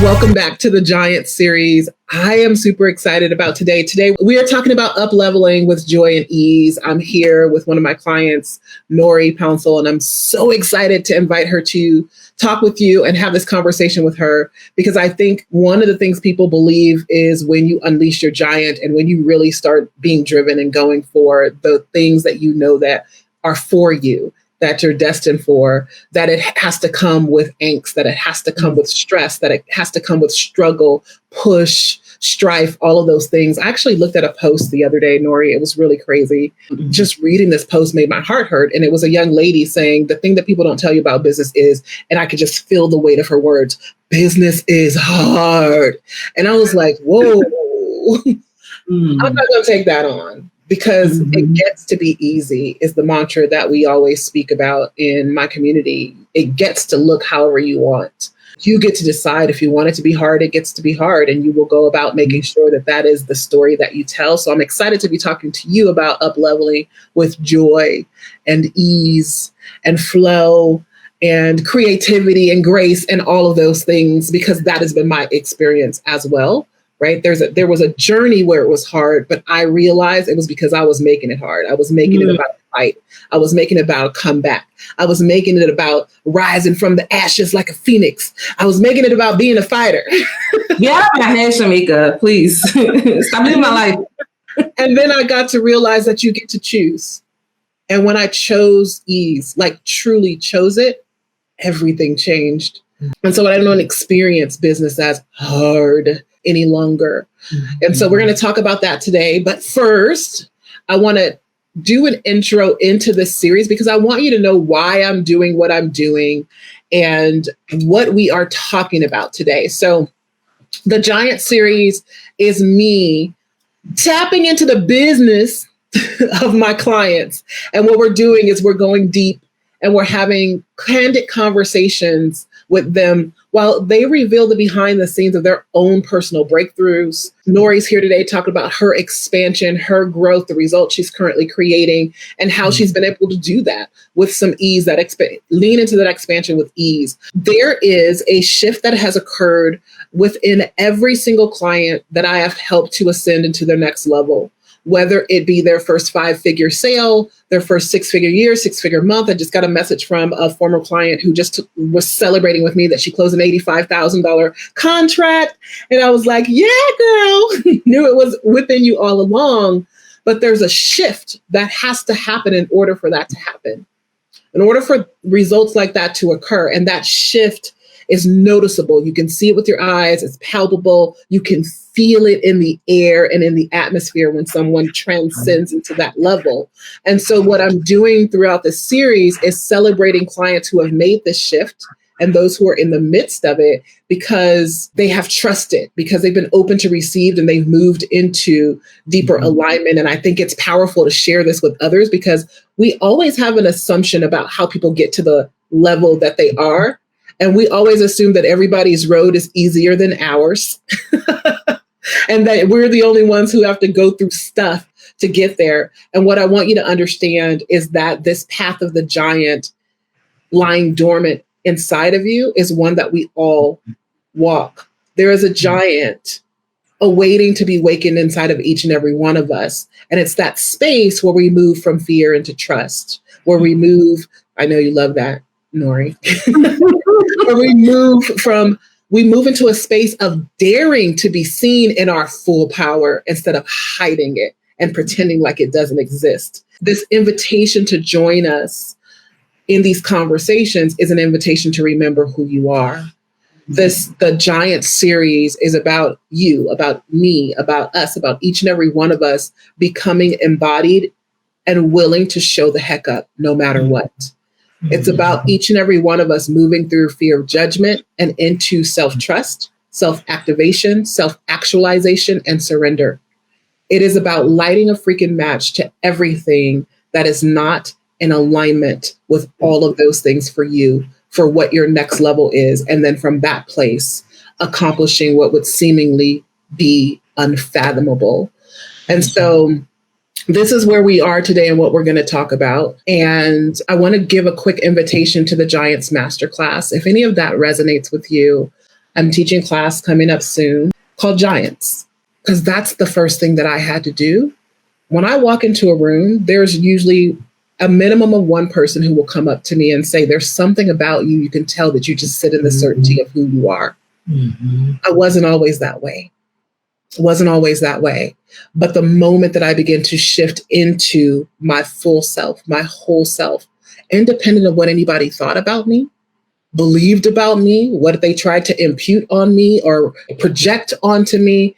Welcome back to the Giant series. I am super excited about today. Today, we are talking about upleveling with joy and ease. I'm here with one of my clients, Yenory Pouncil, and I'm so excited to invite her to talk with you and have this conversation with her, because I think one of the things people believe is when you unleash your giant and when you really start being driven and going for the things that you know that are for you, that you're destined for, that it has to come with angst, that it has to come with stress, that it has to come with struggle, push, strife, all of those things. I actually looked at a post the other day, Yenory. It was really crazy. Just reading this post made my heart hurt. And it was a young lady saying, the thing that people don't tell you about business is, and I could just feel the weight of her words, business is hard. And I was like, whoa, I'm not going to take that on. Because it gets to be easy is the mantra that we always speak about in my community. It gets to look however you want. You get to decide if you want it to be hard, it gets to be hard. And you will go about making sure that that is the story that you tell. So I'm excited to be talking to you about upleveling with joy and ease and flow and creativity and grace and all of those things, because that has been my experience as well. Right. There was a journey where it was hard, but I realized it was because I was making it hard. I was making it about a fight. I was making it about a comeback. I was making it about rising from the ashes like a phoenix. I was making it about being a fighter. Yeah, my head, Shameca. Please stop living my life. And then I got to realize that you get to choose. And when I chose ease, like truly chose it, everything changed. And so I don't experience business as hard any longer. And so we're going to talk about that today. But first, I want to do an intro into this series because I want you to know why I'm doing what I'm doing and what we are talking about today. So the Giant series is me tapping into the business of my clients. And what we're doing is we're going deep and we're having candid conversations with them while they reveal the behind the scenes of their own personal breakthroughs. Yenory's here today talking about her expansion, her growth, the results she's currently creating, and how she's been able to do that with some ease, lean into that expansion with ease. There is a shift that has occurred within every single client that I have helped to ascend into their next level. Whether it be their first 5-figure sale, their first 6-figure year, 6-figure month. I just got a message from a former client who just was celebrating with me that she closed an $85,000 contract. And I was like, yeah, girl, knew it was within you all along. But there's a shift that has to happen in order for that to happen, in order for results like that to occur. And that shift is noticeable. You can see it with your eyes. It's palpable. You can feel it in the air and in the atmosphere when someone transcends into that level. And so what I'm doing throughout this series is celebrating clients who have made this shift and those who are in the midst of it because they have trusted, because they've been open to receive and they've moved into deeper alignment. And I think it's powerful to share this with others because we always have an assumption about how people get to the level that they are. And we always assume that everybody's road is easier than ours and that we're the only ones who have to go through stuff to get there. And what I want you to understand is that this path of the giant lying dormant inside of you is one that we all walk. There is a giant awaiting to be wakened inside of each and every one of us. And it's that space where we move from fear into trust, where we move, I know you love that, Yenory, where we move into a space of daring to be seen in our full power instead of hiding it and pretending like it doesn't exist. This invitation to join us in these conversations is an invitation to remember who you are. The Giant series is about you, about me, about us, about each and every one of us becoming embodied and willing to show the heck up no matter what. It's about each and every one of us moving through fear of judgment and into self-trust, self-activation, self-actualization, and surrender. It is about lighting a freaking match to everything that is not in alignment with all of those things for you, for what your next level is. And then from that place, accomplishing what would seemingly be unfathomable. And so this is where we are today and what we're going to talk about. And I want to give a quick invitation to the Giants Masterclass. If any of that resonates with you, I'm teaching class coming up soon called Giants, because that's the first thing that I had to do. When I walk into a room, there's usually a minimum of one person who will come up to me and say, there's something about you. You can tell that you just sit in the certainty of who you are. I wasn't always that way. Wasn't always that way. But the moment that I begin to shift into my full self, my whole self, independent of what anybody thought about me, believed about me, what they tried to impute on me or project onto me,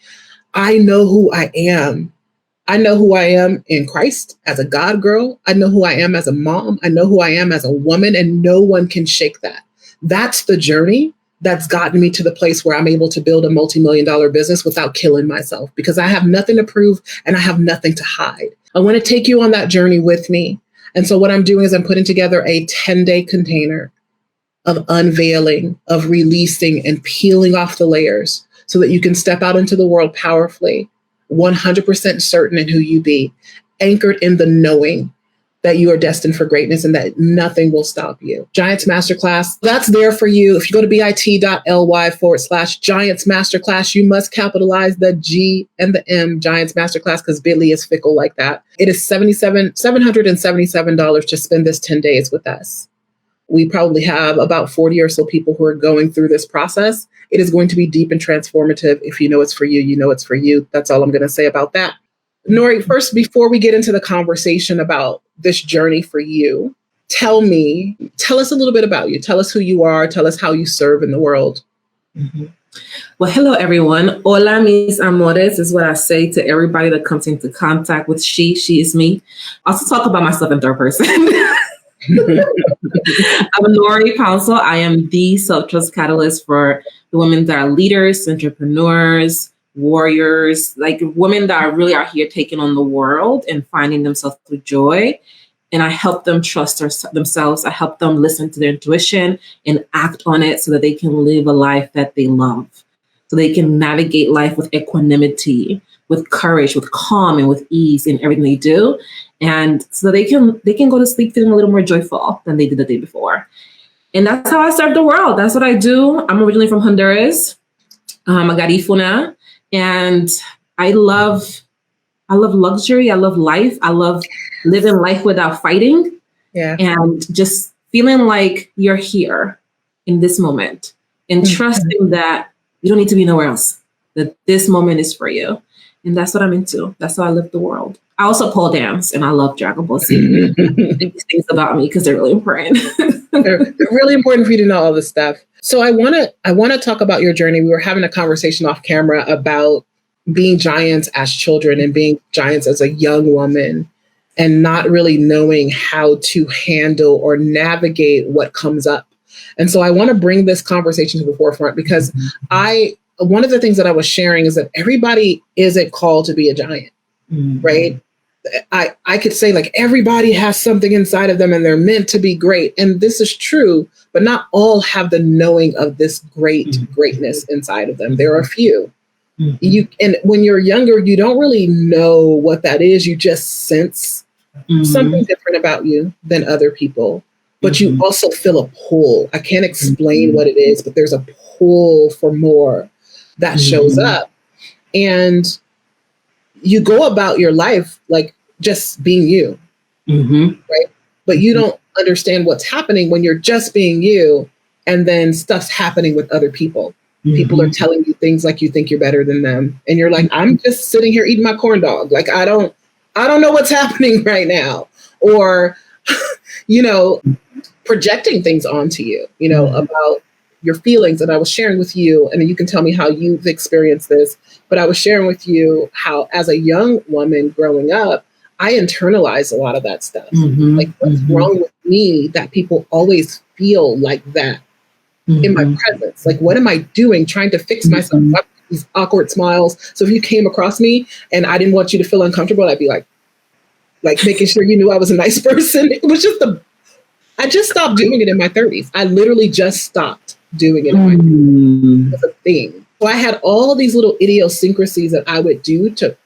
I know who I am. I know who I am in Christ as a God girl. I know who I am as a mom. I know who I am as a woman, and no one can shake that. That's the journey that's gotten me to the place where I'm able to build a multi-million-dollar business without killing myself, because I have nothing to prove and I have nothing to hide. I want to take you on that journey with me. And so what I'm doing is I'm putting together a 10-day container of unveiling, of releasing and peeling off the layers so that you can step out into the world powerfully, 100% certain in who you be, anchored in the knowing that you are destined for greatness and that nothing will stop you. Giants Masterclass, that's there for you. If you go to bit.ly/Giants Masterclass, you must capitalize the G and the M, Giants Masterclass, because Bitly is fickle like that. It is $777 to spend this 10 days with us. We probably have about 40 or so people who are going through this process. It is going to be deep and transformative. If you know it's for you, you know it's for you. That's all I'm going to say about that. Yenory, first, before we get into the conversation about this journey for you, tell us a little bit about you. Tell us who you are. Tell us how you serve in the world. Well, hello, everyone. Hola, mis amores is what I say to everybody that comes into contact with she is me. I also talk about myself in third person. I'm Yenory Pouncil. I am the self-trust catalyst for the women that are leaders, entrepreneurs, warriors, like women that are really out here taking on the world and finding themselves with joy. And I help them trust themselves. I help them listen to their intuition and act on it so that they can live a life that they love. So they can navigate life with equanimity, with courage, with calm, and with ease in everything they do. And so they can go to sleep feeling a little more joyful than they did the day before. And that's how I serve the world. That's what I do. I'm originally from Honduras, Magarifuna, and I love luxury. I love life. I love living life without fighting. Yeah. And just feeling like you're here in this moment and trusting that you don't need to be nowhere else, that this moment is for you. And that's what I'm into. That's how I live the world. I also pole dance and I love Dragon Ball Z. These things about me because they're really important. they're really important for you to know all this stuff. So I want to talk about your journey. We were having a conversation off camera about being giants as children and being giants as a young woman and not really knowing how to handle or navigate what comes up. And so I want to bring this conversation to the forefront because one of the things that I was sharing is that everybody isn't called to be a giant, right? I could say like everybody has something inside of them and they're meant to be great. And this is true, but not all have the knowing of this greatness inside of them. There are a few. And when you're younger, you don't really know what that is. You just sense something different about you than other people. But you also feel a pull. I can't explain what it is, but there's a pull for more that shows up. And you go about your life like just being you, right? But you don't understand what's happening when you're just being you, and then stuff's happening with other people. People are telling you things like you think you're better than them, and you're like, I'm just sitting here eating my corn dog. Like I don't know what's happening right now, or projecting things onto you, about your feelings. And I was sharing with you, and you can tell me how you've experienced this, but I was sharing with you how as a young woman growing up, I internalized a lot of that stuff. Like what's wrong with me that people always feel like that in my presence? Like, what am I doing trying to fix myself up with these awkward smiles? So if you came across me and I didn't want you to feel uncomfortable, I'd be like making sure you knew I was a nice person. It was just I just stopped doing it in my 30s. I literally just stopped doing it in my 30s. It was a thing. So I had all these little idiosyncrasies that I would do to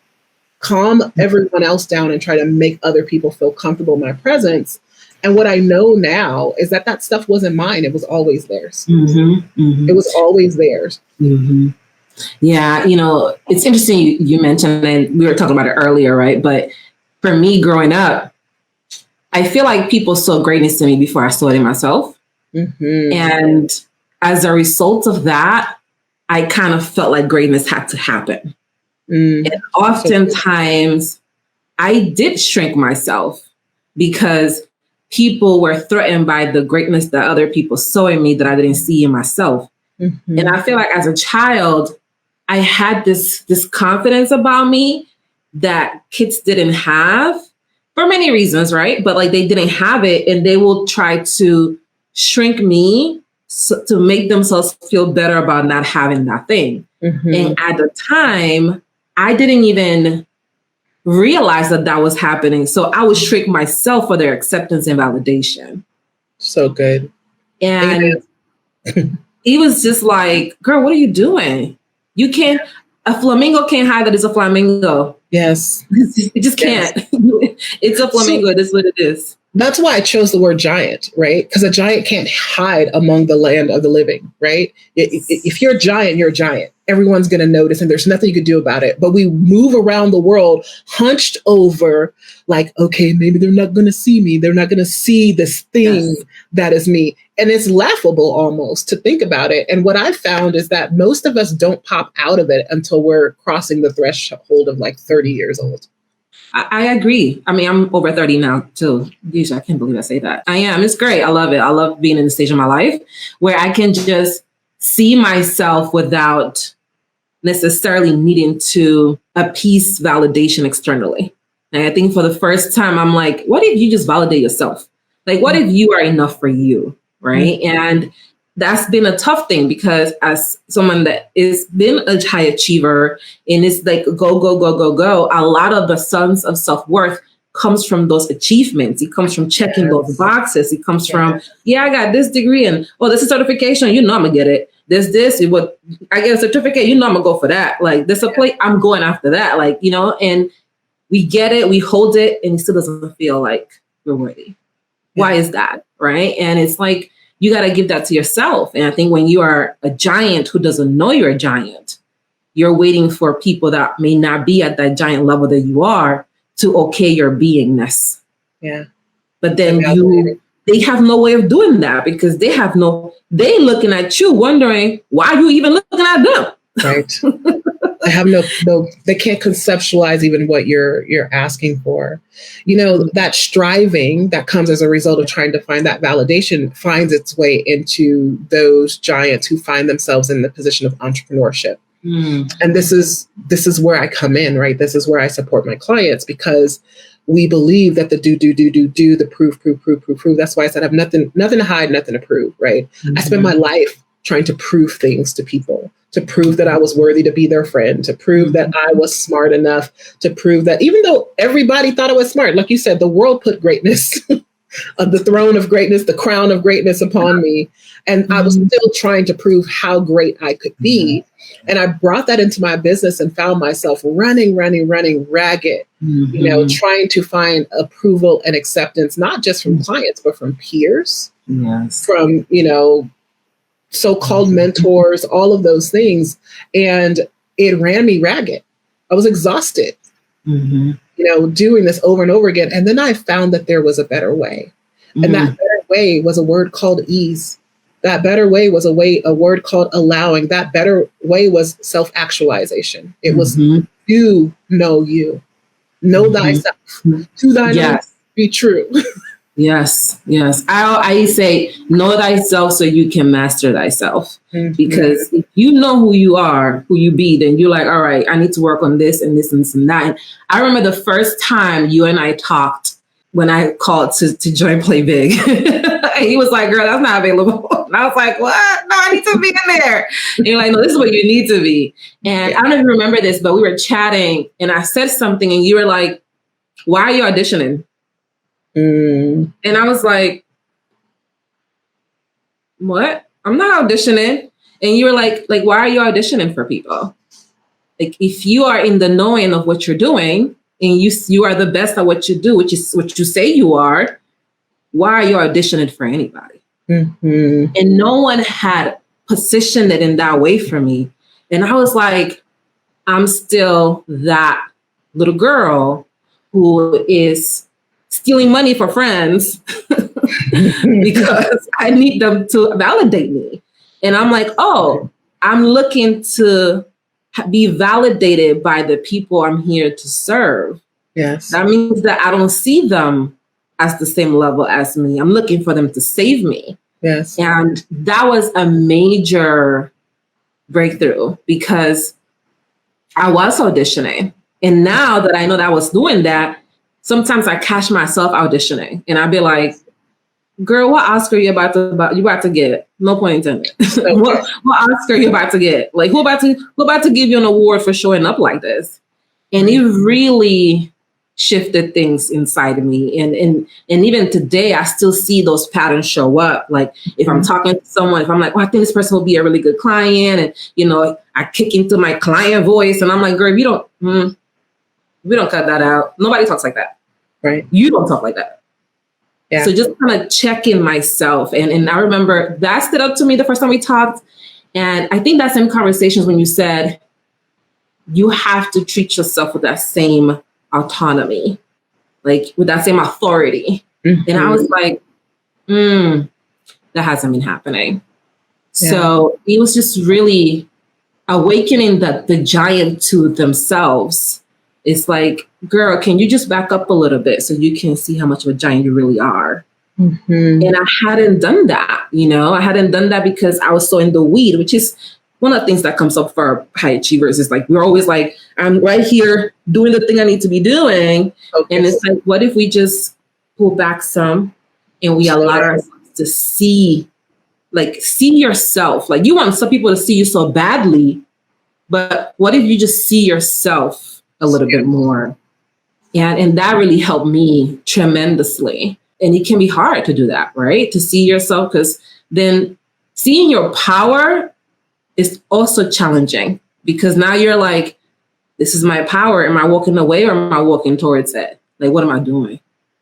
calm everyone else down and try to make other people feel comfortable in my presence. And what I know now is that that stuff wasn't mine. It was always theirs. It was always theirs. Yeah, it's interesting you mentioned, and we were talking about it earlier, right? But for me growing up, I feel like people saw greatness in me before I saw it in myself. And as a result of that, I kind of felt like greatness had to happen. And oftentimes I did shrink myself because people were threatened by the greatness that other people saw in me that I didn't see in myself. And I feel like as a child, I had this confidence about me that kids didn't have for many reasons, right? But like they didn't have it, and they will try to shrink me to make themselves feel better about not having that thing. And at the time, I didn't even realize that that was happening. So I would shrink myself for their acceptance and validation. So good. And he was just like, girl, what are you doing? You can't, a flamingo can't hide that it's a flamingo. Yes. It just can't. It's a flamingo. So, that's what it is. That's why I chose the word giant, right? Because a giant can't hide among the land of the living, right? If you're a giant, you're a giant. Everyone's going to notice, and there's nothing you can do about it. But we move around the world hunched over like, okay, maybe they're not going to see me. They're not going to see this thing that is me. And it's laughable almost to think about it. And what I found is that most of us don't pop out of it until we're crossing the threshold of like 30 years old. I agree. I mean, I'm over 30 now too. Usually, I can't believe I say that. I am. It's great. I love it. I love being in the stage of my life where I can just see myself without necessarily needing to appease validation externally. And I think for the first time, I'm like, what if you just validate yourself? Like, what if you are enough for you? Right. And that's been a tough thing because as someone that has been a high achiever and is like, go, go, go, go, go, a lot of the sense of self-worth comes from those achievements. It comes from checking those boxes. It comes from, I got this degree and, this is certification. I'm going to get it. There's this, what I get a certificate, I'm going to go for that. Like there's a plate, I'm going after that. Like, and we get it, we hold it, and it still doesn't feel like we're worthy. Why is that? Right. And it's like, you got to give that to yourself. And I think when you are a giant who doesn't know you're a giant, you're waiting for people that may not be at that giant level that you are to okay your beingness. Yeah. But then they have no way of doing that because they looking at you wondering why you even looking at them. Right. They have they can't conceptualize even what you're asking for. That striving that comes as a result of trying to find that validation finds its way into those giants who find themselves in the position of entrepreneurship. And this is where I come in, right? This is where I support my clients because we believe that the do, the prove. That's why I said I have nothing to hide, nothing to prove, right? I spend my life trying to prove things to people, to prove that I was worthy to be their friend, to prove that I was smart enough, to prove that even though everybody thought I was smart, like you said, the world put greatness of the throne of greatness, the crown of greatness upon me. And I was still trying to prove how great I could be. And I brought that into my business and found myself running ragged, trying to find approval and acceptance, not just from clients, but from peers, from, so-called mentors, all of those things. And it ran me ragged. I was exhausted, doing this over and over again. And then I found that there was a better way. And that better way was a word called ease. That better way was a word called allowing. That better way was self-actualization. It was you know thyself. To thine own be true. Yes. I say, know thyself so you can master thyself. Because if you know who you are, who you be, then you're like, all right, I need to work on this and this and this and that. And I remember the first time you and I talked when I called to join Play Big. He was like, girl, that's not available. And I was like, what? No, I need to be in there. And you're like, no, this is what you need to be. And I don't even remember this, but we were chatting and I said something and you were like, why are you auditioning? And I was like, what? I'm not auditioning. And you were like, why are you auditioning for people? Like, if you are in the knowing of what you're doing and you are the best at what you do, which is what you say you are, why are you auditioning for anybody? Mm-hmm. And no one had positioned it in that way for me. And I was like, I'm still that little girl who is stealing money for friends because I need them to validate me. And I'm like, oh, I'm looking to be validated by the people I'm here to serve. Yes. That means that I don't see them as the same level as me. I'm looking for them to save me. Yes. And that was a major breakthrough because I was auditioning. And now that I know that I was doing that, sometimes I catch myself auditioning and I'd be like, girl, what Oscar you about to get? No point intended. what Oscar you about to get? Like who about to give you an award for showing up like this? And it really shifted things inside of me. And even today, I still see those patterns show up. Like if I'm talking to someone, if I'm like, oh, I think this person will be a really good client. And, you know, I kick into my client voice and I'm like, girl, we don't cut that out. Nobody talks like that. Right. You don't talk like that. Yeah. So just kind of checking myself. And I remember that stood up to me the first time we talked. And I think that same conversations when you said, you have to treat yourself with that same autonomy, like with that same authority. Mm-hmm. And I was like, that hasn't been happening. Yeah. So it was just really awakening the giant to themselves. It's like, girl, can you just back up a little bit so you can see how much of a giant you really are? Mm-hmm. And I hadn't done that, I hadn't done that because I was so in the weed, which is one of the things that comes up for high achievers is like, we're always like, I'm right here doing the thing I need to be doing. Okay. And it's like, what if we just pull back some and we allow ourselves to see yourself? Like you want some people to see you so badly, but what if you just see yourself a little bit more? And that really helped me tremendously. And it can be hard to do that, right? To see yourself, because then seeing your power is also challenging because now you're like, this is my power. Am I walking away or am I walking towards it? Like, what am I doing?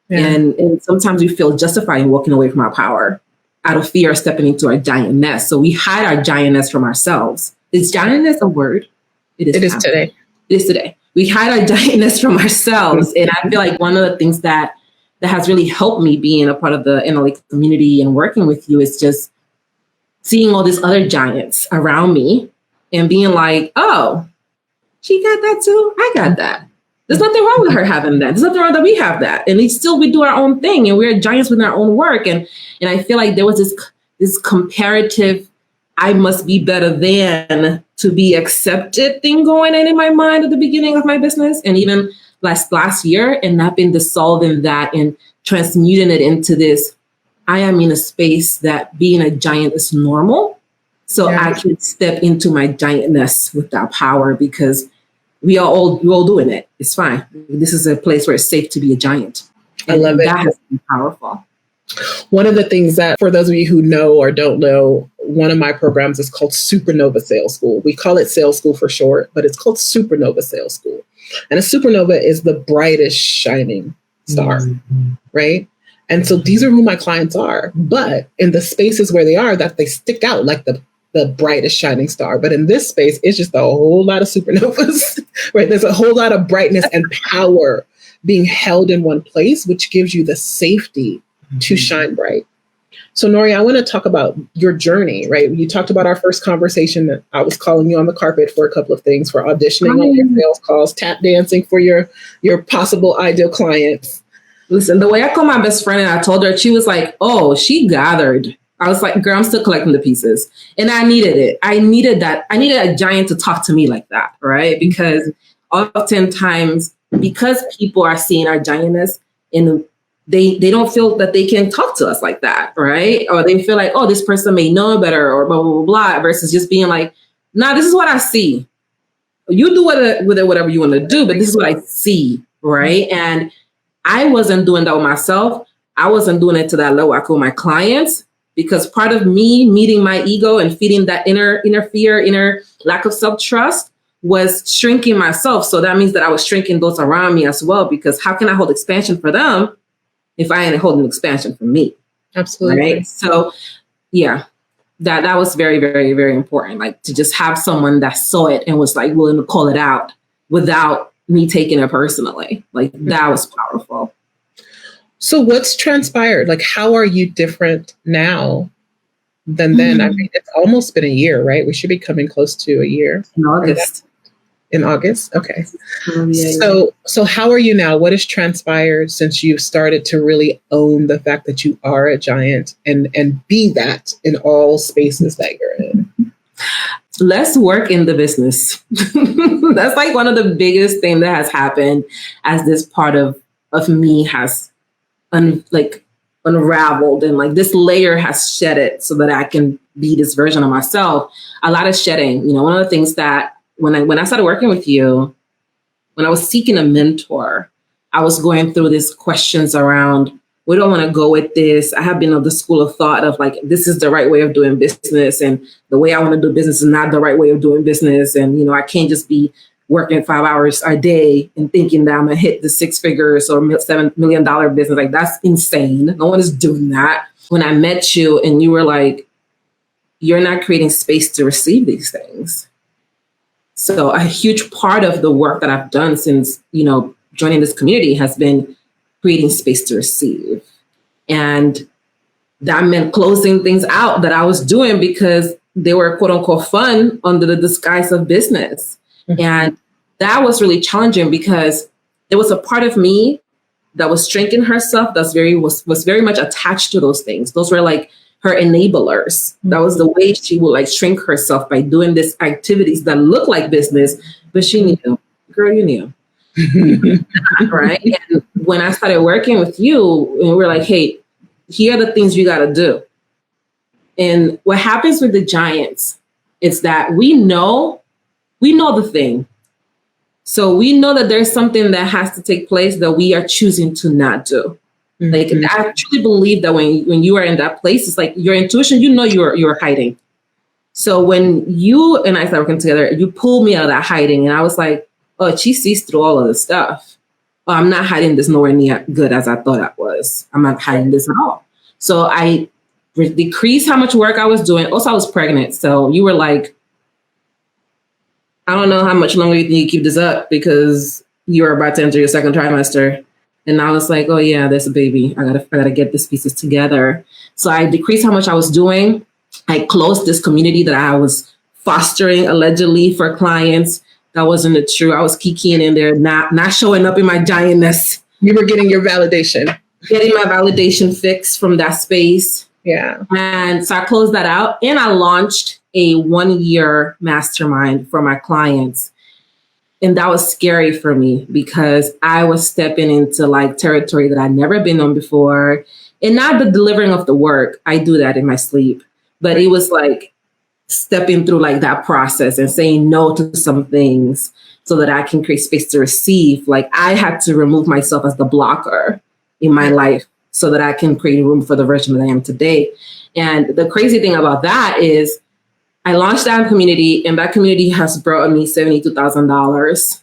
Yeah. And sometimes we feel justified in walking away from our power out of fear of stepping into our giantness. So we hide our giantness from ourselves. Is giantness a word? It is today. It is today. We hide our giantness from ourselves. And I feel like one of the things that has really helped me being a part of the NLA community and working with you is just seeing all these other giants around me and being like, oh, she got that too. I got that. There's nothing wrong with her having that. There's nothing wrong that we have that. And we do our own thing and we're giants with our own work. And I feel like there was this comparative, I must be better than to be accepted thing going on in my mind at the beginning of my business. And even last year, and I've been dissolving that and transmuting it into this, I am in a space that being a giant is normal. So I can step into my giantness with that power because we're all doing it. It's fine. This is a place where it's safe to be a giant. And I love it. That has been powerful. One of the things that, for those of you who know or don't know, one of my programs is called Supernova Sales School. We call it Sales School for short, but it's called Supernova Sales School. And a supernova is the brightest shining star, right? And so these are who my clients are. But in the spaces where they are, that they stick out like the brightest shining star. But in this space, it's just a whole lot of supernovas, right? There's a whole lot of brightness and power being held in one place, which gives you the safety to shine bright. So Nori, I want to talk about your journey, right? You talked about our first conversation that I was calling you on the carpet for a couple of things, for auditioning on your sales calls, tap dancing for your possible ideal clients. Listen, the way I called my best friend and I told her, she was like, oh, she gathered. I was like, girl, I'm still collecting the pieces. And I needed it. I needed that. I needed a giant to talk to me like that, right? Because oftentimes, because people are seeing our giantness and they don't feel that they can talk to us like that, right? Or they feel like, oh, this person may know better or blah, blah, blah, blah, versus just being like, nah, this is what I see. You do with it whatever you want to do, but this is what I see, right? And I wasn't doing that with myself. I wasn't doing it to that level. I call my clients, because part of me meeting my ego and feeding that inner fear, inner lack of self-trust was shrinking myself. So that means that I was shrinking those around me as well, because how can I hold expansion for them if I ain't holding expansion for me. Absolutely. Right. So yeah, that was very, very, very important. Like to just have someone that saw it and was like willing to call it out without me taking it personally. Like that was powerful. So what's transpired? Like, how are you different now than then? I mean, it's almost been a year, right? We should be coming close to a year. In August. In August? Okay. So how are you now? What has transpired since you've started to really own the fact that you are a giant and be that in all spaces that you're in? Less work in the business. That's like one of the biggest things that has happened as this part of me has unraveled, and like this layer has shed it so that I can be this version of myself. A lot of shedding. You know, one of the things that when I started working with you, when I was seeking a mentor, I was going through these questions around, where do I want to go with this? I have been of the school of thought of like, this is the right way of doing business, and the way I want to do business is not the right way of doing business. And, you know, I can't just be working 5 hours a day and thinking that I'm going to hit the 6 figures or $7 million business. Like, that's insane. No one is doing that. When I met you and you were like, you're not creating space to receive these things. So a huge part of the work that I've done since, you know, joining this community has been creating space to receive. And that meant closing things out that I was doing because they were quote unquote fun under the disguise of business. Mm-hmm. And that was really challenging because there was a part of me that was shrinking herself was very much attached to those things. Those were like her enablers. That was the way she would like shrink herself by doing these activities that look like business, but she knew, girl, you knew. Right. And when I started working with you, and we were like, hey, here are the things you got to do. And what happens with the giants is that we know the thing. So we know that there's something that has to take place that we are choosing to not do. Mm-hmm. Like, I truly believe that when you are in that place, it's like your intuition, you know, you're hiding. So when you and I started working together, you pulled me out of that hiding, and I was like, oh, she sees through all of this stuff. Oh, I'm not hiding this nowhere near good as I thought I was. I'm not hiding this at all. So I decreased how much work I was doing. Also, I was pregnant. So you were like, I don't know how much longer you think you keep this up because you are about to enter your second trimester. And I was like, oh yeah, there's a baby. I gotta get these pieces together. So I decreased how much I was doing. I closed this community that I was fostering allegedly for clients. That wasn't true. I was kikiing in there, not showing up in my giantness. You were getting your validation. Getting my validation fix from that space. Yeah. And so I closed that out, and I launched a 1-year mastermind for my clients. And that was scary for me because I was stepping into like territory that I'd never been on before. And not the delivering of the work. I do that in my sleep. But it was like stepping through like that process and saying no to some things so that I can create space to receive. Like, I had to remove myself as the blocker in my life so that I can create room for the version that I am today. And the crazy thing about that is I launched that community, and that community has brought me $72,000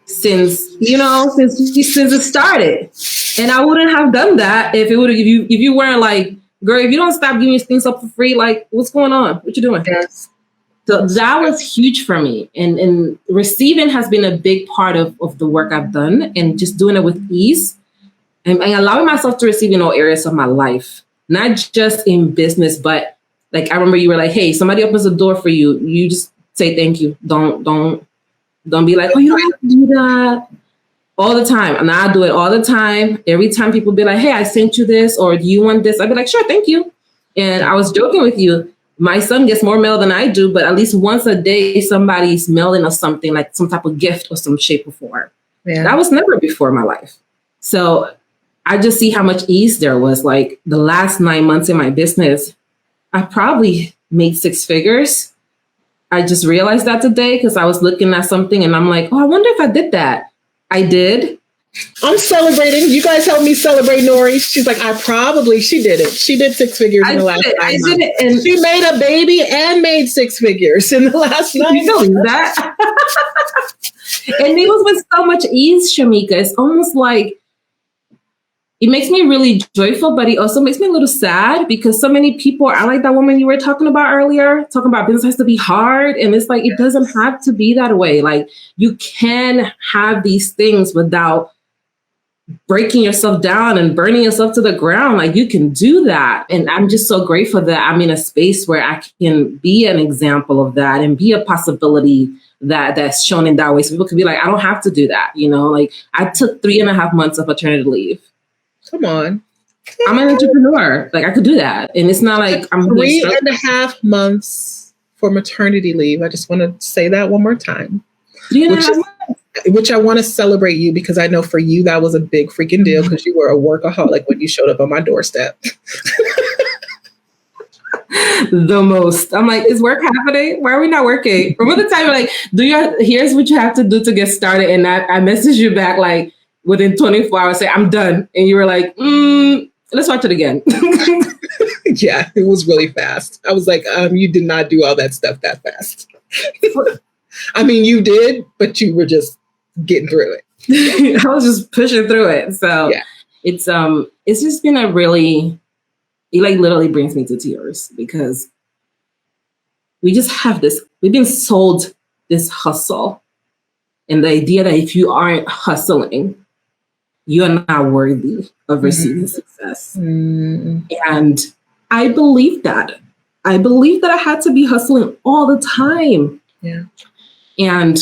since it started. And I wouldn't have done that if you weren't like, girl, if you don't stop giving things up for free, like, what's going on? What you doing? Yes. So that was huge for me. And receiving has been a big part of the work I've done, and just doing it with ease and allowing myself to receive in all areas of my life, not just in business, but like, I remember you were like, hey, somebody opens the door for you. You just say thank you. Don't be like, oh, you don't have to do that all the time. And I do it all the time. Every time people be like, hey, I sent you this, or do you want this? I'd be like, sure, thank you. And I was joking with you. My son gets more mail than I do, but at least once a day, somebody's mailing us something, like some type of gift or some shape or form. Yeah. That was never before in my life. So I just see how much ease there was. Like, the last 9 months in my business, I probably made 6 figures. I just realized that today because I was looking at something and I'm like, oh, I wonder if I did that. I did. I'm celebrating. You guys helped me celebrate Nori. She's like, she did it. She did 6 figures in the last 9 months. I did it. And she made a baby and made 6 figures in the last 9 months. You know that? And it was with so much ease, Shameca. It's almost like it makes me really joyful, but it also makes me a little sad because so many people are like that woman you were talking about earlier, talking about business has to be hard. And it's like, it doesn't have to be that way. Like, you can have these things without breaking yourself down and burning yourself to the ground. Like, you can do that. And I'm just so grateful that I'm in a space where I can be an example of that and be a possibility that's shown in that way. So people can be like, I don't have to do that. You know, like, I took 3.5 months of maternity leave. Come on. I'm an entrepreneur. Like, I could do that. And it's not like I'm 3.5 months for maternity leave. I just want to say that one more time. 3.5 months. Which I want to celebrate you, because I know for you that was a big freaking deal, because you were a workaholic when you showed up on my doorstep. The most. I'm like, is work happening? Why are we not working? Remember the time you're like, here's what you have to do to get started. And I messaged you back like within 24 hours, say, I'm done. And you were like, let's watch it again. Yeah, it was really fast. I was like, you did not do all that stuff that fast. I mean, you did, but you were just getting through it. I was just pushing through it. So yeah. It's just been a really, it like literally brings me to tears, because we just have this, we've been sold this hustle, and the idea that if you aren't hustling, you're not worthy of receiving success. And I believe that. I believe that I had to be hustling all the time. Yeah. And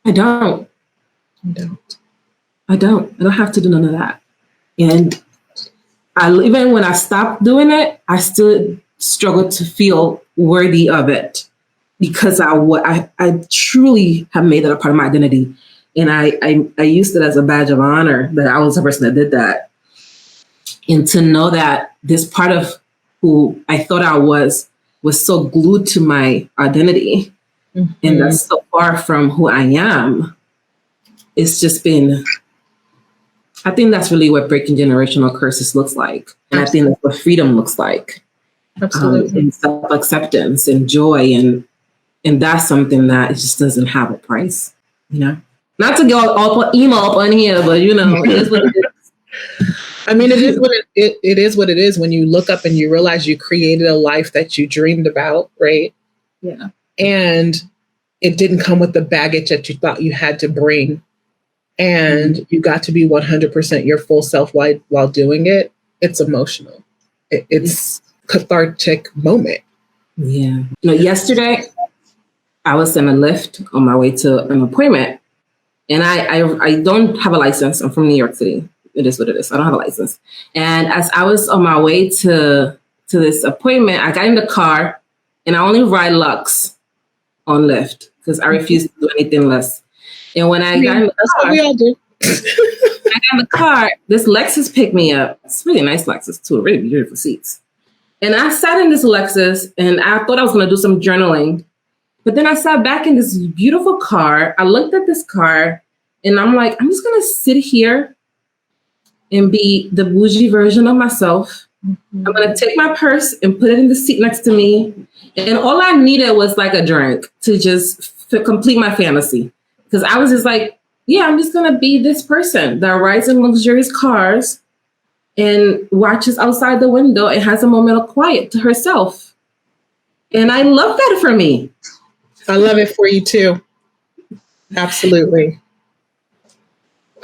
I don't. I don't have to do none of that. And even when I stopped doing it, I still struggle to feel worthy of it, because I truly have made it a part of my identity. And I used it as a badge of honor that I was the person that did that. And to know that this part of who I thought I was so glued to my identity, and that's so far from who I am, it's just been, I think that's really what breaking generational curses looks like. And I think that's what freedom looks like. Absolutely. And self-acceptance and joy. And that's something that it just doesn't have a price, you know? Not to go all emo up on here, but you know, it is what it is. I mean, it is what it is when you look up and you realize you created a life that you dreamed about, right? Yeah. And it didn't come with the baggage that you thought you had to bring. And you got to be 100% your full self while doing it. It's emotional. It's cathartic moment. Yeah. You know, yesterday I was in a Lyft on my way to an appointment, and I don't have a license. I'm from New York City. It is what it is. I don't have a license. And as I was on my way to this appointment, I got in the car, and I only ride Lux on Lyft because I refuse to do anything less. And when I got in the that's car, what we all do. I got in the car, this Lexus picked me up. It's a really nice Lexus too, really beautiful seats. And I sat in this Lexus, and I thought I was going to do some journaling. But then I sat back in this beautiful car. I looked at this car, and I'm like, I'm just going to sit here and be the bougie version of myself. I'm going to take my purse and put it in the seat next to me. And all I needed was like a drink to just complete my fantasy. Because I was just like, yeah, I'm just going to be this person that rides in luxurious cars and watches outside the window and has a moment of quiet to herself. And I love that for me. I love it for you too. Absolutely.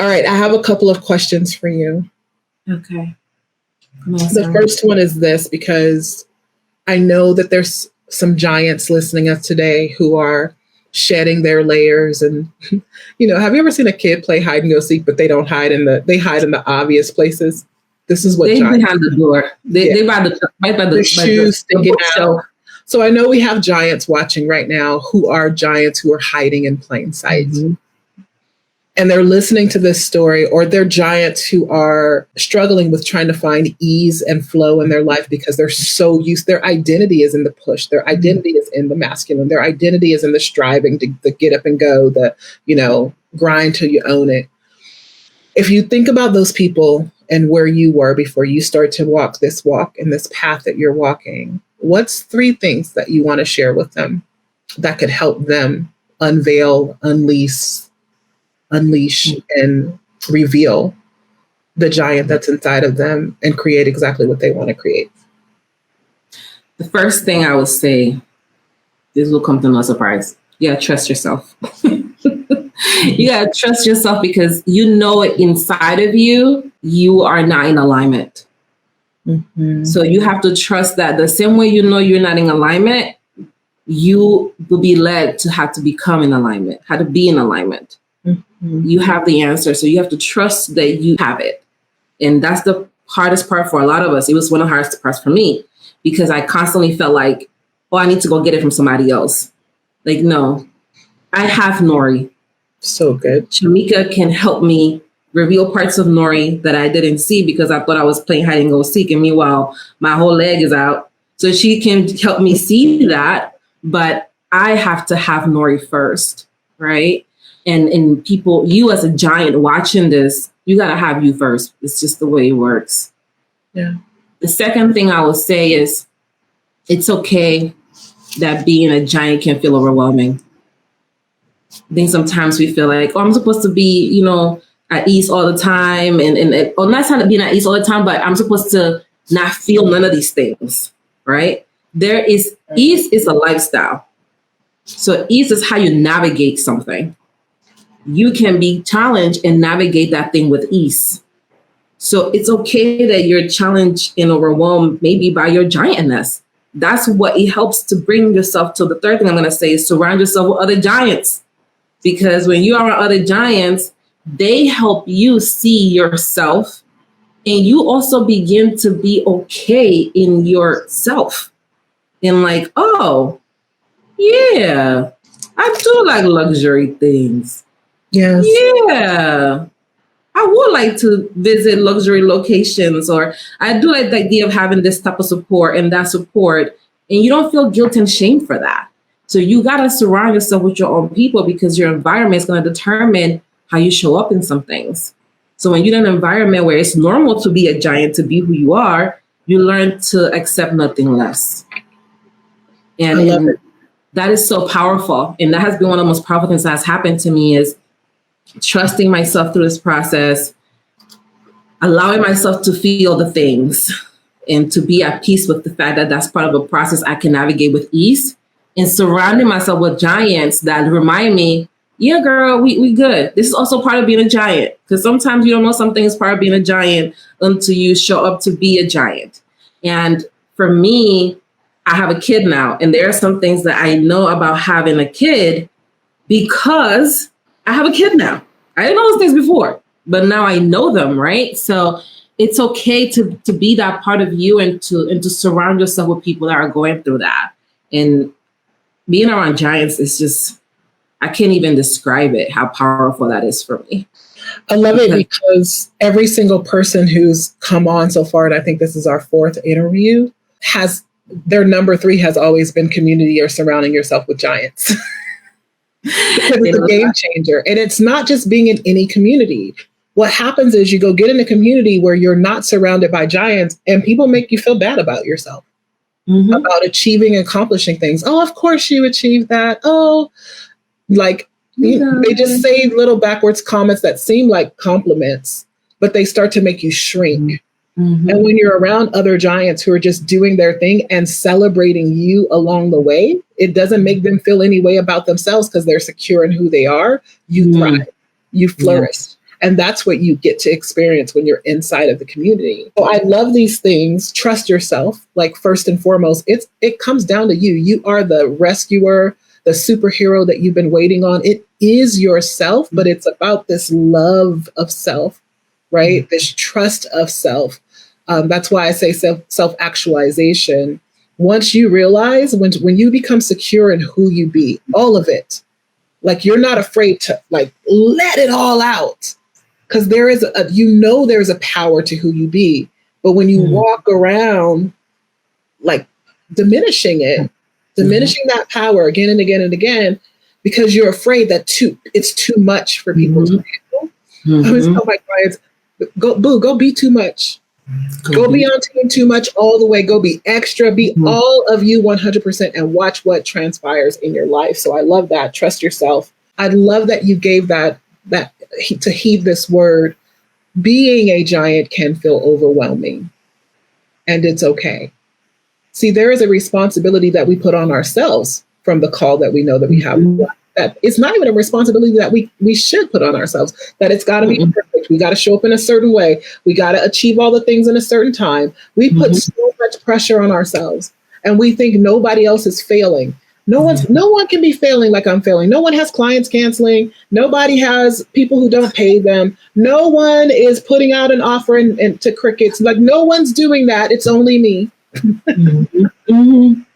All right. I have a couple of questions for you. Okay. The first one is this, because I know that there's some giants listening us today who are shedding their layers. And, you know, have you ever seen a kid play hide and go seek, but they don't hide they hide in the obvious places? This is what they giants behind the door. They by the shoes sticking out. So I know we have giants watching right now who are giants who are hiding in plain sight. Mm-hmm. And they're listening to this story, or they're giants who are struggling with trying to find ease and flow in their life because they're so used. Their identity is in the push. Their identity is in the masculine. Their identity is in the striving, the get up and go, the, you know, grind till you own it. If you think about those people and where you were before you start to walk in this path that you're walking, what's 3 things that you want to share with them that could help them unveil, unleash, and reveal the giant that's inside of them and create exactly what they want to create? The first thing I would say, this will come to no surprise. You gotta trust yourself. You gotta trust yourself because you know inside of you, you are not in alignment. Mm-hmm. So you have to trust that the same way you know you're not in alignment, you will be led to have to become in alignment, how to be in alignment. Mm-hmm. You have the answer. So you have to trust that you have it. And that's the hardest part for a lot of us. It was one of the hardest parts for me because I constantly felt like, oh, I need to go get it from somebody else. Like, no, I have Nori. So good. Shameca can help me reveal parts of Nori that I didn't see because I thought I was playing hide and go seek. And meanwhile, my whole leg is out. So she can help me see that. But I have to have Nori first, right? And people, you as a giant watching this, you got to have you first. It's just the way it works. Yeah. The second thing I will say is it's okay that being a giant can feel overwhelming. I think sometimes we feel like, oh, I'm supposed to be, at ease all the time. Or not trying to be at ease all the time, but I'm supposed to not feel none of these things, right? Ease is a lifestyle. So ease is how you navigate something. You can be challenged and navigate that thing with ease. So it's okay that you're challenged and overwhelmed maybe by your giantness. That's what it helps to bring yourself to. The third thing I'm going to say is surround yourself with other giants. Because when you are around other giants, they help you see yourself and you also begin to be okay in yourself. And like, oh, yeah, I do like luxury things. Yes. Yeah. I would like to visit luxury locations, or I do like the idea of having this type of support and that support. And you don't feel guilt and shame for that. So you got to surround yourself with your own people because your environment is going to determine how you show up in some things. So when you're in an environment where it's normal to be a giant, to be who you are, you learn to accept nothing less. And that is so powerful. And that has been one of the most powerful things that has happened to me is trusting myself through this process, allowing myself to feel the things and to be at peace with the fact that that's part of a process I can navigate with ease, and surrounding myself with giants that remind me, yeah, girl, we good. This is also part of being a giant, because sometimes you don't know something is part of being a giant until you show up to be a giant. And for me, I have a kid now, and there are some things that I know about having a kid because I have a kid now. I didn't know those things before, but now I know them, right? So it's okay to be that part of you and to surround yourself with people that are going through that. And being around giants is just, I can't even describe it, how powerful that is for me. I love it because every single person who's come on so far, and I think this is our fourth interview, has their number 3 has always been community or surrounding yourself with giants. Because it's a game changer. And it's not just being in any community. What happens is you go get in a community where you're not surrounded by giants and people make you feel bad about yourself, about achieving and accomplishing things. Oh, of course you achieved that. Oh, like they just say little backwards comments that seem like compliments, but they start to make you shrink. And when you're around other giants who are just doing their thing and celebrating you along the way, it doesn't make them feel any way about themselves because they're secure in who they are. You thrive, you flourish. Yes. And that's what you get to experience when you're inside of the community. So I love these things. Trust yourself. Like first and foremost, it comes down to you. You are the rescuer, the superhero that you've been waiting on. It is yourself, but it's about this love of self, right? This trust of self. That's why I say self-actualization. Once you realize, when you become secure in who you be, all of it, like you're not afraid to like let it all out, because there is there's a power to who you be. But when you walk around like diminishing that power again and again and again, because you're afraid that it's too much for people to handle. I always tell my clients, go be too much. Go beyond too much all the way. Go be extra. Be all of you 100% and watch what transpires in your life. So I love that. Trust yourself. I love that you gave that to heed this word, being a giant can feel overwhelming, and it's okay. See, there is a responsibility that we put on ourselves from the call that we know that we have. That it's not even a responsibility that we should put on ourselves, that it's got to be perfect. We got to show up in a certain way. We got to achieve all the things in a certain time. We put so much pressure on ourselves, and we think nobody else is failing. No one can be failing like I'm failing. No one has clients canceling. Nobody has people who don't pay them. No one is putting out an offer to crickets. Like, no one's doing that. It's only me. And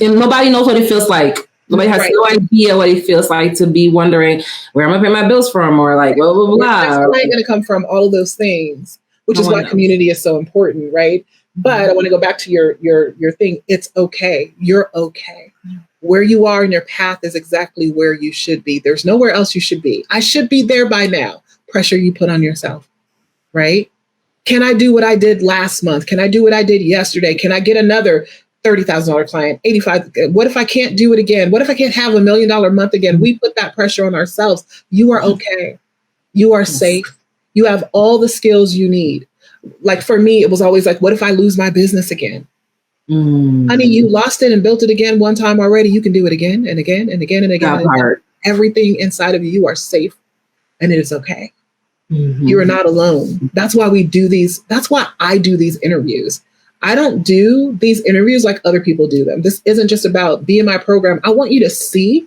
nobody knows what it feels like. Nobody has no idea what it feels like to be wondering where am I paying my bills from, or like blah blah blah. Where's the money going to come from? All of those things, which is why community is so important, right? But I want to go back to your thing. It's okay. You're okay. Where you are in your path is exactly where you should be. There's nowhere else you should be. I should be there by now. Pressure you put on yourself, right? Can I do what I did last month? Can I do what I did yesterday? Can I get another $30,000 client, 85? What if I can't do it again? What if I can't have $1 million month again? We put that pressure on ourselves. You are okay. You are safe. You have all the skills you need. Like for me, it was always like, what if I lose my business again? Honey, you lost it and built it again one time already. You can do it again and again and again and again. Everything inside of you are safe, and it is okay. You are not alone. That's why we do these. That's why I do these interviews. I don't do these interviews like other people do them. This isn't just about be in my program. I want you to see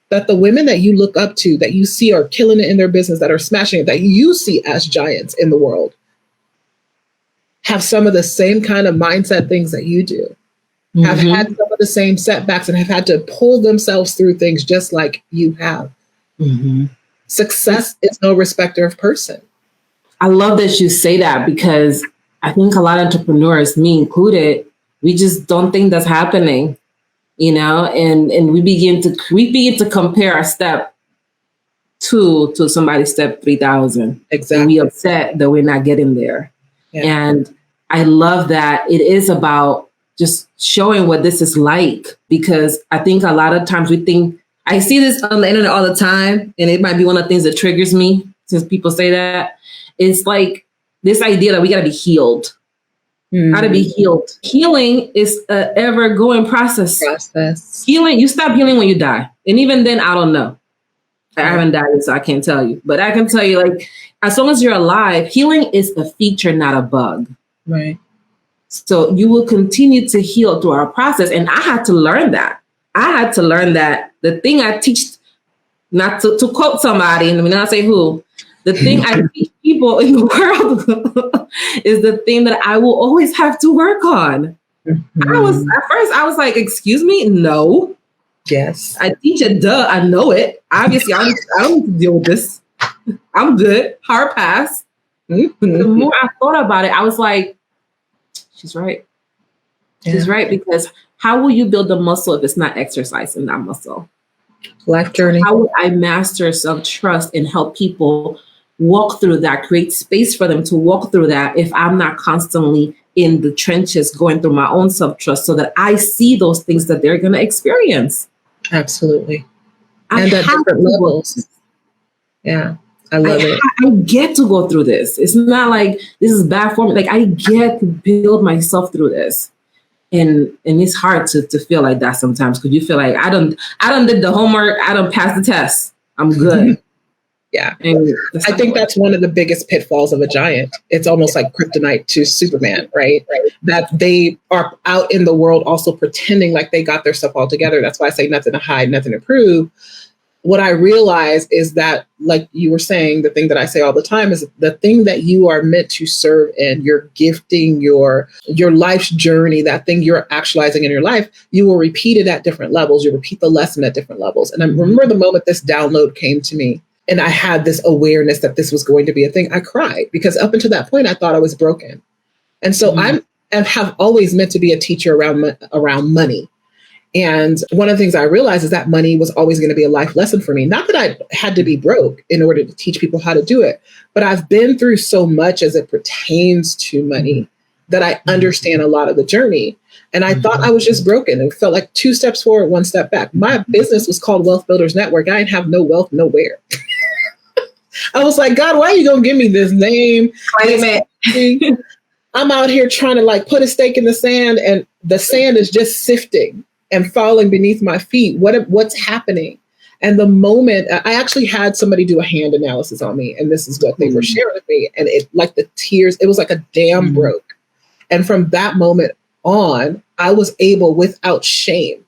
that the women that you look up to, that you see are killing it in their business, that are smashing it, that you see as giants in the world, have some of the same kind of mindset things that you do, have had some of the same setbacks, and have had to pull themselves through things just like you have. Success is no respecter of person. I love that you say that, because I think a lot of entrepreneurs, me included, we just don't think that's happening, you know, and we begin to compare our step 2 to somebody's step 3,000. Exactly. And we upset that we're not getting there. Yeah. And I love that it is about just showing what this is like, because I think a lot of times we think, I see this on the internet all the time, and it might be one of the things that triggers me since people say that. It's like this idea that we got to be healed. Got to be healed. Healing is an ever going process. Healing, you stop healing when you die. And even then, I don't know. I haven't died yet, so I can't tell you. But I can tell you, like, as long as you're alive, healing is a feature, not a bug. Right. So you will continue to heal through our process. And I had to learn that. The thing I teach, not to quote somebody, and not say who, the thing I teach people in the world is the thing that I will always have to work on. At first I was like, excuse me? No. Yes. I teach it, duh, I know it. Obviously, I don't need to deal with this. I'm good. Hard pass. The more I thought about it, I was like, she's right. She's right, because how will you build a muscle if it's not exercising that muscle? Life journey. How will I master self-trust and help people walk through that, create space for them to walk through that if I'm not constantly in the trenches going through my own self-trust, so that I see those things that they're going to experience? Absolutely. And at different levels. Yeah, I love it. I get to go through this. It's not like this is bad for me. Like, I get to build myself through this. And it's hard to feel like that sometimes, because you feel like I done did the homework, I done passed the test, I'm good. Yeah. I think that's one of the biggest pitfalls of a giant. It's almost like kryptonite to Superman, right? That they are out in the world also pretending like they got their stuff all together. That's why I say nothing to hide, nothing to prove. What I realize is that, like you were saying, the thing that I say all the time is the thing that you are meant to serve in, your gifting, your life's journey, that thing you're actualizing in your life, you will repeat it at different levels. You repeat the lesson at different levels. And I remember the moment this download came to me and I had this awareness that this was going to be a thing, I cried, because up until that point, I thought I was broken. And so I have always meant to be a teacher around money. And one of the things I realized is that money was always going to be a life lesson for me. Not that I had to be broke in order to teach people how to do it, but I've been through so much as it pertains to money that I understand a lot of the journey. And I thought I was just broken. It felt like 2 steps forward, 1 step back. My business was called Wealth Builders Network. I didn't have no wealth nowhere. I was like, God, why are you going to give me this name? Claim it. I'm out here trying to like put a stake in the sand, and the sand is just sifting and falling beneath my feet. What's happening? And the moment I actually had somebody do a hand analysis on me, and this is what they were sharing with me. And it, like the tears, it was like a dam broke. And from that moment on, I was able, without shame,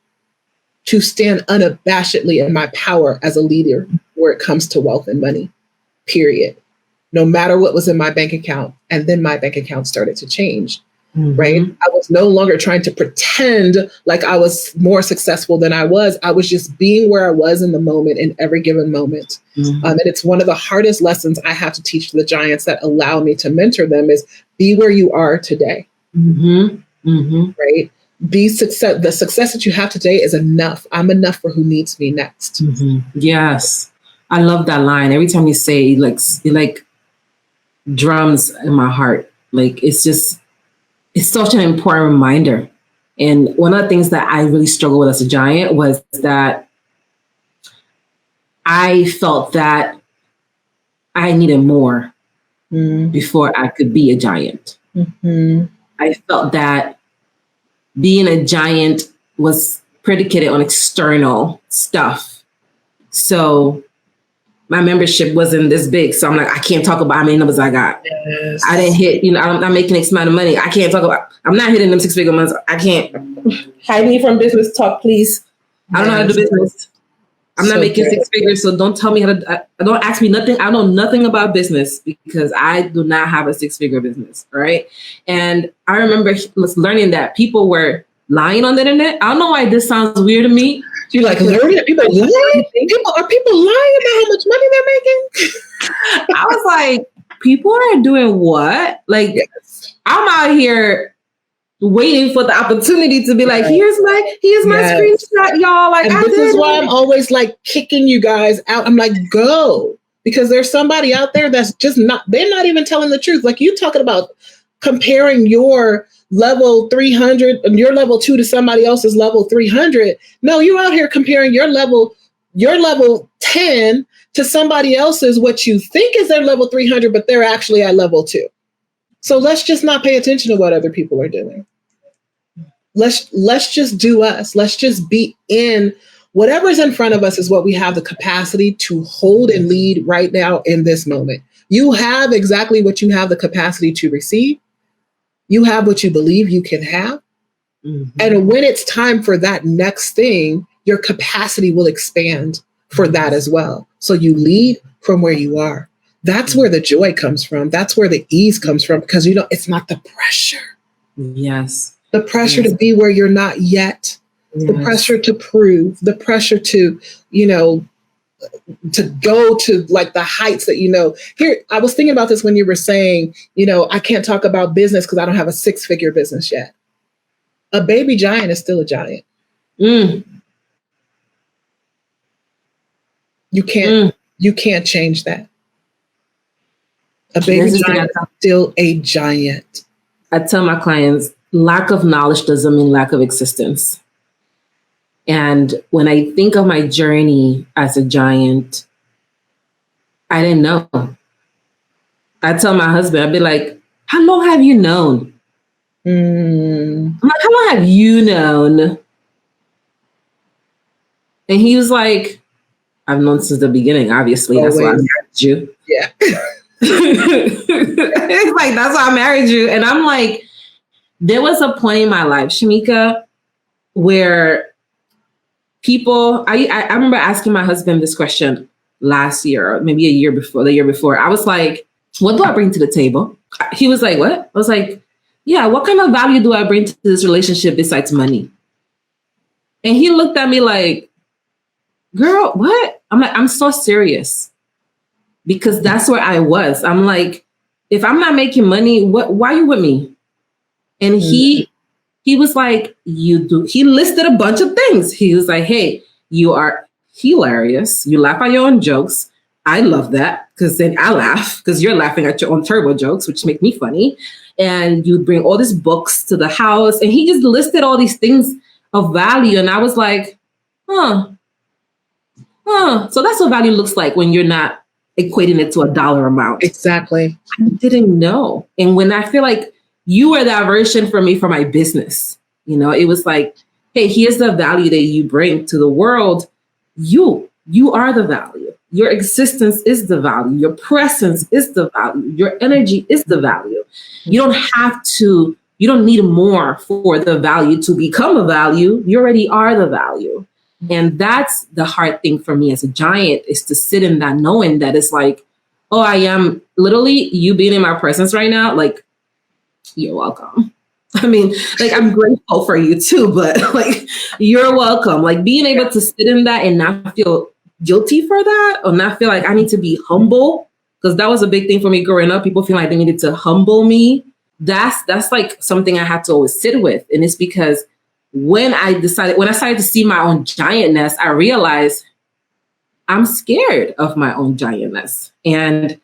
to stand unabashedly in my power as a leader where it comes to wealth and money, period. No matter what was in my bank account. And then my bank account started to change, right? I was no longer trying to pretend like I was more successful than I was. I was just being where I was in the moment, in every given moment. And it's one of the hardest lessons I have to teach the giants that allow me to mentor them is be where you are today, right? The success that you have today is enough. I'm enough for who needs me next. Yes. I love that line. Every time you say it like drums in my heart. Like it's such an important reminder. And one of the things that I really struggled with as a giant was that I felt that I needed more before I could be a giant. I felt that being a giant was predicated on external stuff. So my membership wasn't this big. So I'm like, I can't talk about how many numbers I got. Yes. I didn't hit, I'm not making X amount of money. I can't talk about, I'm not hitting them 6-figure months. I can't. Hide me from business talk, please. I don't know how to do business. I'm not making 6 figures, so don't tell me how to, don't ask me nothing. I know nothing about business because I do not have a 6-figure business, right? And I remember learning that people were lying on the internet. I don't know why this sounds weird to me. You're like, learning? People lying? Are people lying about how much money they're making? I was like, people are doing what? Like, yes. I'm out here waiting for the opportunity to be like, here's my screenshot, y'all. Like, and this is why I'm always like kicking you guys out. I'm like, go, because there's somebody out there that's just not, they're not even telling the truth. Like you talking about comparing your level 300 and your level 2 to somebody else's level 300. No, you're out here comparing your level 10 to somebody else's, what you think is their level 300, but they're actually at level 2. So let's just not pay attention to what other people are doing. Let's just do us. Let's just be in whatever's in front of us is what we have the capacity to hold and lead right now in this moment. You have exactly what you have the capacity to receive. You have what you believe you can have. And when it's time for that next thing, your capacity will expand for that as well. So you lead from where you are. That's where the joy comes from. That's where the ease comes from, because it's not the pressure. Yes. The pressure to be where you're not yet. Yes. The pressure to prove, the pressure to, to go to like the heights that, here, I was thinking about this when you were saying, I can't talk about business because I don't have a 6-figure business yet. A baby giant is still a giant. You can't change that. A baby giant is still a giant. I tell my clients, lack of knowledge doesn't mean lack of existence. And when I think of my journey as a giant, I didn't know. I tell my husband, I'd be like, how long have you known? I'm like, how long have you known? And he was like, I've known since the beginning, obviously. Always. That's why I married you. Yeah. It's like, that's why I married you. And I'm like, there was a point in my life, Shameca, where people, I remember asking my husband this question last year, or maybe the year before. I was like, what do I bring to the table? He was like, what? I was like, yeah, what kind of value do I bring to this relationship besides money? And he looked at me like, girl, what? I'm like, I'm so serious. Because that's where I was. I'm like, if I'm not making money, why are you with me? And he was like, you do. He listed a bunch of things. He was like, hey, you are hilarious. You laugh at your own jokes. I love that, because then I laugh because you're laughing at your own terrible jokes, which make me funny. And you bring all these books to the house. And he just listed all these things of value. And I was like, So that's what value looks like when you're not equating it to a dollar amount. Exactly. I didn't know. And when I feel like you were that version for me for my business, you know, it was like, hey, here's the value that you bring to the world. You are the value. Your existence is the value. Your presence is the value. Your energy is the value. You don't need more for the value to become a value. You already are the value. And that's the hard thing for me as a giant, is to sit in that knowing that it's like, oh, I am literally, you being in my presence right now, like, you're welcome. I mean, like, I'm grateful for you too, but like, you're welcome. Like, being able to sit in that and not feel guilty for that, or not feel like I need to be humble, because that was a big thing for me growing up. People feel like they needed to humble me. That's like something I had to always sit with. And it's because when I started to see my own giantness, I realized I'm scared of my own giantness. And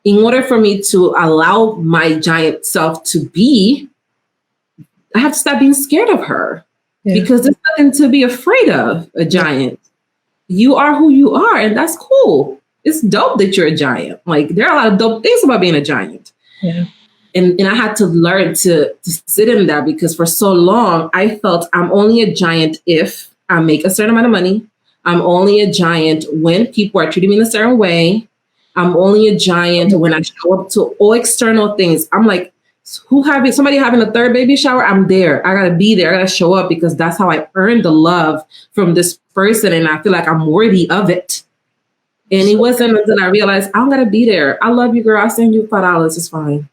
in order for me to allow my giant self to be, I have to stop being scared of her, because there's nothing to be afraid of, a giant. You are who you are, and that's cool. It's dope that you're a giant. Like, there are a lot of dope things about being a giant. Yeah. And I had to learn to sit in that, because for so long I felt I'm only a giant if I make a certain amount of money. I'm only a giant when people are treating me in a certain way. I'm only a giant when I show up to all external things. I'm like, somebody having a third baby shower, I'm there. I gotta be there. I gotta show up, because that's how I earn the love from this person, and I feel like I'm worthy of it. And it wasn't until I realized I don't gotta be there. I love you, girl. I'll send you $5. It's fine.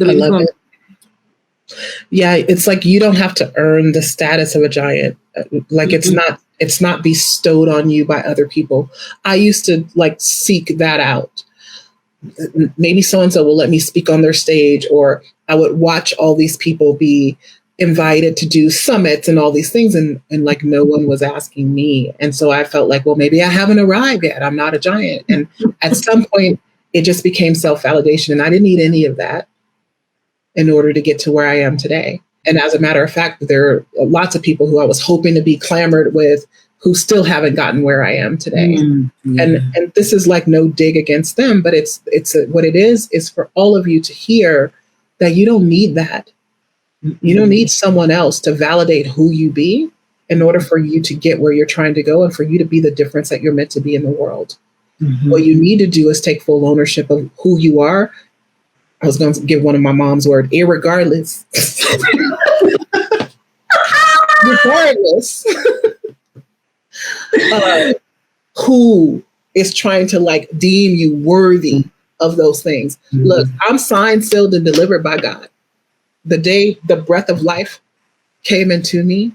I love it. Yeah, it's like you don't have to earn the status of a giant. Like, it's not bestowed on you by other people. I used to like seek that out. Maybe so-and-so will let me speak on their stage, or I would watch all these people be invited to do summits and all these things. And like, no one was asking me. And so I felt like, well, maybe I haven't arrived yet. I'm not a giant. And at some point it just became self-validation, and I didn't need any of that in order to get to where I am today. And as a matter of fact, there are lots of people who I was hoping to be clamored with who still haven't gotten where I am today. Mm-hmm. And this is like no dig against them, but what it is for all of you to hear that you don't need that. Mm-hmm. You don't need someone else to validate who you be in order for you to get where you're trying to go and for you to be the difference that you're meant to be in the world. Mm-hmm. What you need to do is take full ownership of who you are. I was going to give one of my mom's word, irregardless. Regardless. Who is trying to like deem you worthy of those things. Mm-hmm. Look, I'm signed, sealed, and delivered by God. The day the breath of life came into me,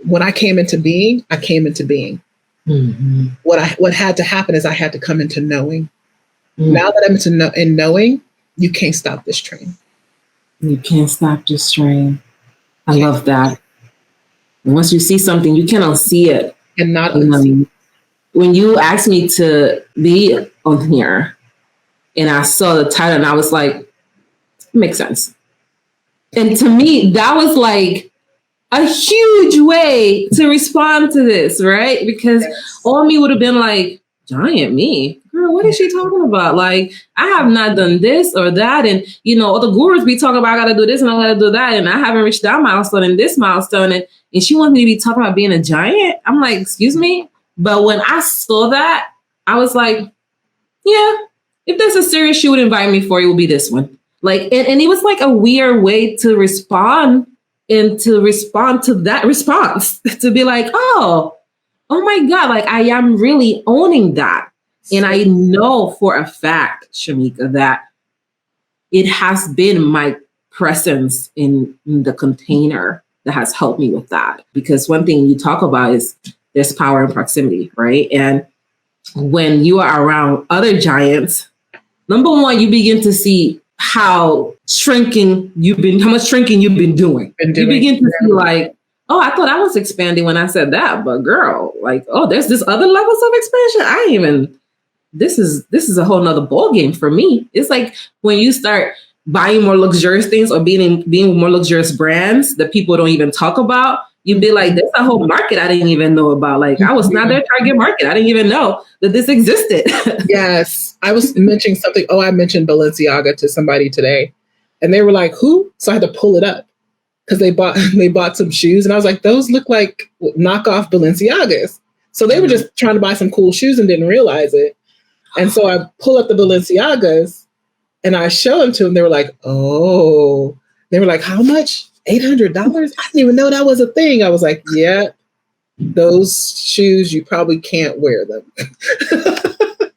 when I came into being, I came into being. Mm-hmm. What had to happen is I had to come into knowing. Mm-hmm. Now that I'm in knowing, you can't stop this train. You can't stop this train. I love that. Once you see something, you cannot see it. And not unsee. When you asked me to be on here and I saw the title and I was like, it makes sense. And to me, that was like a huge way to respond to this, right? Because all me would have been like, giant me? Girl, what is she talking about? Like, I have not done this or that. And, you know, all the gurus be talking about, I got to do this and I got to do that. And I haven't reached that milestone and this milestone. And she wants me to be talking about being a giant. I'm like, excuse me. But when I saw that, I was like, yeah, if there's a series she would invite me for, it will be this one. Like, and it was like a weird way to respond and to respond to that response, to be like, oh my God, like I am really owning that. And I know for a fact, Shameca, that it has been my presence in the container that has helped me with that. Because one thing you talk about is there's power in proximity, right? And when you are around other giants, number one, you begin to see how much shrinking you've been doing. You begin to see like, oh, I thought I was expanding when I said that, but girl, like, oh, there's this other levels of expansion. This is a whole nother ball game for me. It's like when you start buying more luxurious things or being more luxurious brands that people don't even talk about, you'd be like, there's a whole market I didn't even know about. Like, I was not their target market. I didn't even know that this existed. Yes. I was mentioning something. Oh, I mentioned Balenciaga to somebody today. And they were like, who? So I had to pull it up because they bought some shoes. And I was like, those look like knockoff Balenciagas. So they were just trying to buy some cool shoes and didn't realize it. And so I pull up the Balenciagas and I show them to them. They were like, oh, they were like, how much? $800? I didn't even know that was a thing. I was like, yeah, those shoes, you probably can't wear them. It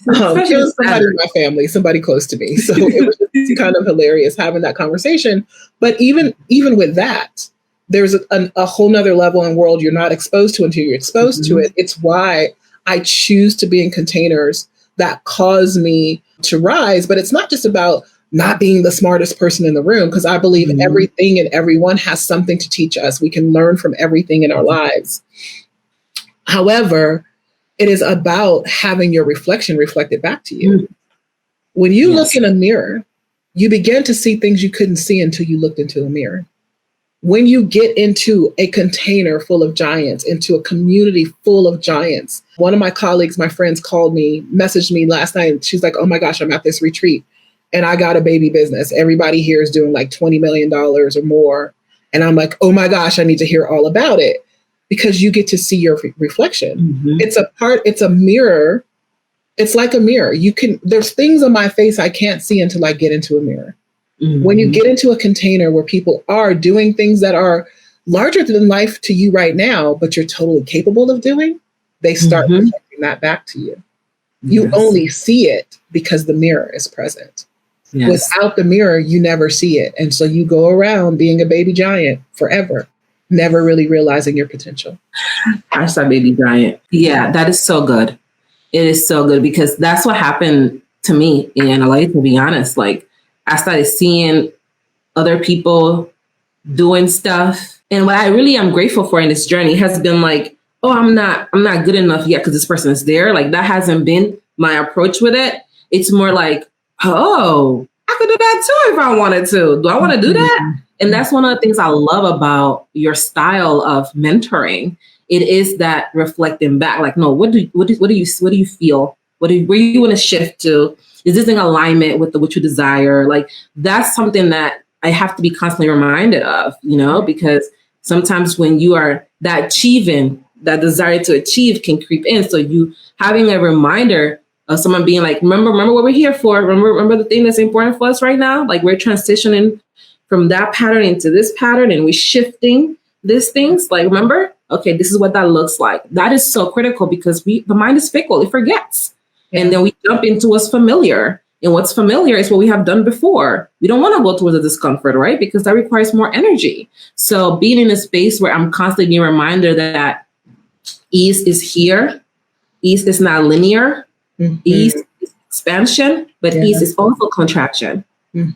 was somebody in my family, somebody close to me. So it was just kind of hilarious having that conversation. But even with that, there's a whole nother level and world you're not exposed to until you're exposed to it. It's why I choose to be in containers that cause me to rise. But it's not just about not being the smartest person in the room, because I believe everything and everyone has something to teach us. We can learn from everything in our lives. However, it is about having your reflection reflected back to you. When you look in a mirror, you begin to see things you couldn't see until you looked into a mirror. When you get into a container full of giants, into a community full of giants, one of my colleagues, my friends messaged me last night. And she's like, oh my gosh, I'm at this retreat and I got a baby business. Everybody here is doing like $20 million or more. And I'm like, oh my gosh, I need to hear all about it, because you get to see your reflection. It's a mirror. It's like a mirror. There's things on my face I can't see until I get into a mirror. When you get into a container where people are doing things that are larger than life to you right now, but you're totally capable of doing, they start reflecting that back to you. You only see it because the mirror is present. Without the mirror, you never see it. And so you go around being a baby giant forever, never really realizing your potential. Hashtag baby giant. Yeah, that is so good. It is so good, because that's what happened to me in LA, to be honest. Like, I started seeing other people doing stuff. And what I really am grateful for in this journey has been like, oh, I'm not good enough yet because this person is there. Like, that hasn't been my approach with it. It's more like, oh, I could do that too if I wanted to. Do I want to do that? And that's one of the things I love about your style of mentoring. It is that reflecting back, like, no, what do you feel? Where you want to shift to? Is this in alignment with what you desire? Like, that's something that I have to be constantly reminded of, because sometimes when you are that achieving, that desire to achieve can creep in. So you having a reminder of someone being like, remember what we're here for. Remember the thing that's important for us right now. Like, we're transitioning from that pattern into this pattern, and we're shifting these things. Like, remember, okay, this is what that looks like. That is so critical, because the mind is fickle. It forgets. And then we jump into what's familiar. And what's familiar is what we have done before. We don't want to go towards the discomfort, right? Because that requires more energy. So being in a space where I'm constantly being reminded that ease is here. Ease is not linear. Ease is expansion, but ease is also contraction,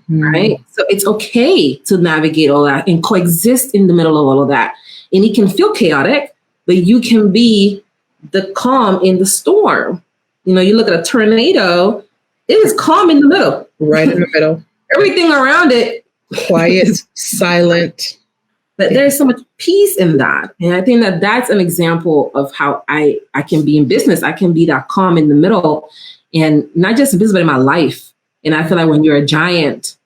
right? So it's okay to navigate all that and coexist in the middle of all of that. And it can feel chaotic, but you can be the calm in the storm. You look at a tornado, it is calm in the middle. Right in the middle. Everything around it. Quiet, silent. But there's so much peace in that. And I think that that's an example of how I can be in business. I can be that calm in the middle, and not just in business, but in my life. And I feel like when you're a giant,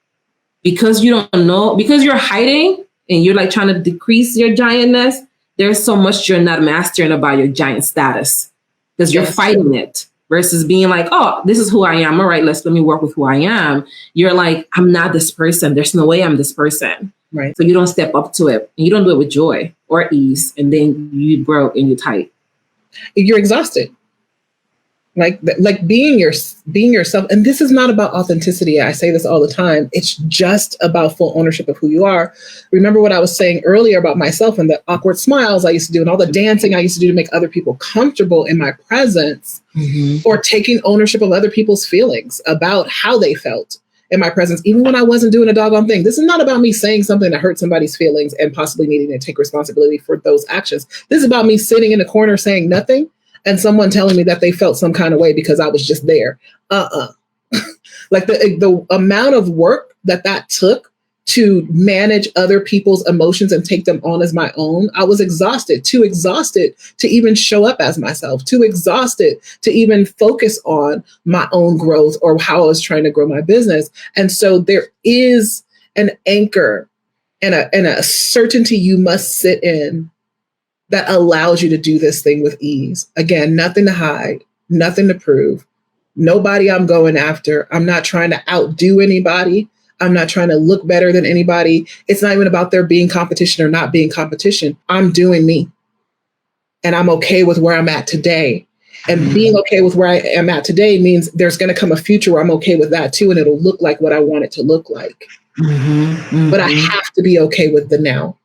because you don't know, because you're hiding and you're like trying to decrease your giantness, there's so much you're not mastering about your giant status, because you're fighting it. Versus being like, oh, this is who I am. All right, let me work with who I am. You're like, I'm not this person. There's no way I'm this person. Right. So you don't step up to it. And you don't do it with joy or ease. And then you broke and you're tight. You're exhausted. Like being yourself. And this is not about authenticity. I say this all the time. It's just about full ownership of who you are. Remember what I was saying earlier about myself and the awkward smiles I used to do and all the dancing I used to do to make other people comfortable in my presence, or taking ownership of other people's feelings about how they felt in my presence, even when I wasn't doing a doggone thing. This is not about me saying something that hurt somebody's feelings and possibly needing to take responsibility for those actions. This is about me sitting in a corner saying nothing and someone telling me that they felt some kind of way because I was just there. Like the amount of work that took to manage other people's emotions and take them on as my own. I was exhausted, too exhausted to even show up as myself, too exhausted to even focus on my own growth or how I was trying to grow my business. And so there is an anchor and a certainty you must sit in that allows you to do this thing with ease. Again, nothing to hide, nothing to prove, nobody I'm going after. I'm not trying to outdo anybody. I'm not trying to look better than anybody. It's not even about there being competition or not being competition. I'm doing me. And I'm okay with where I'm at today. And being okay with where I am at today means there's going to come a future where I'm okay with that too. And it'll look like what I want it to look like. But I have to be okay with the now,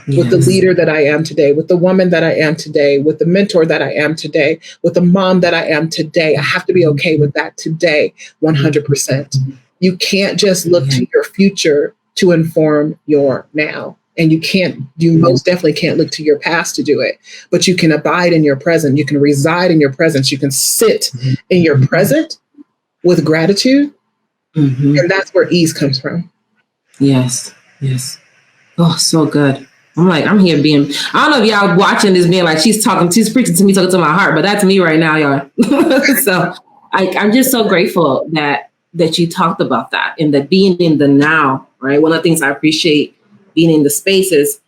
with the leader that I am today, with the woman that I am today, with the mentor that I am today, with the mom that I am today. I have to be okay with that today, 100%. You can't just look to your future to inform your now. And you most definitely can't look to your past to do it, but you can abide in your present. You can reside in your presence. You can sit in your present with gratitude. And that's where ease comes from. Yes. Oh, so good. I'm here being, I don't know if y'all watching this being like, she's preaching to me, talking to my heart, but that's me right now, y'all. So I'm just so grateful that you talked about that and that being in the now, right? One of the things I appreciate being in the space is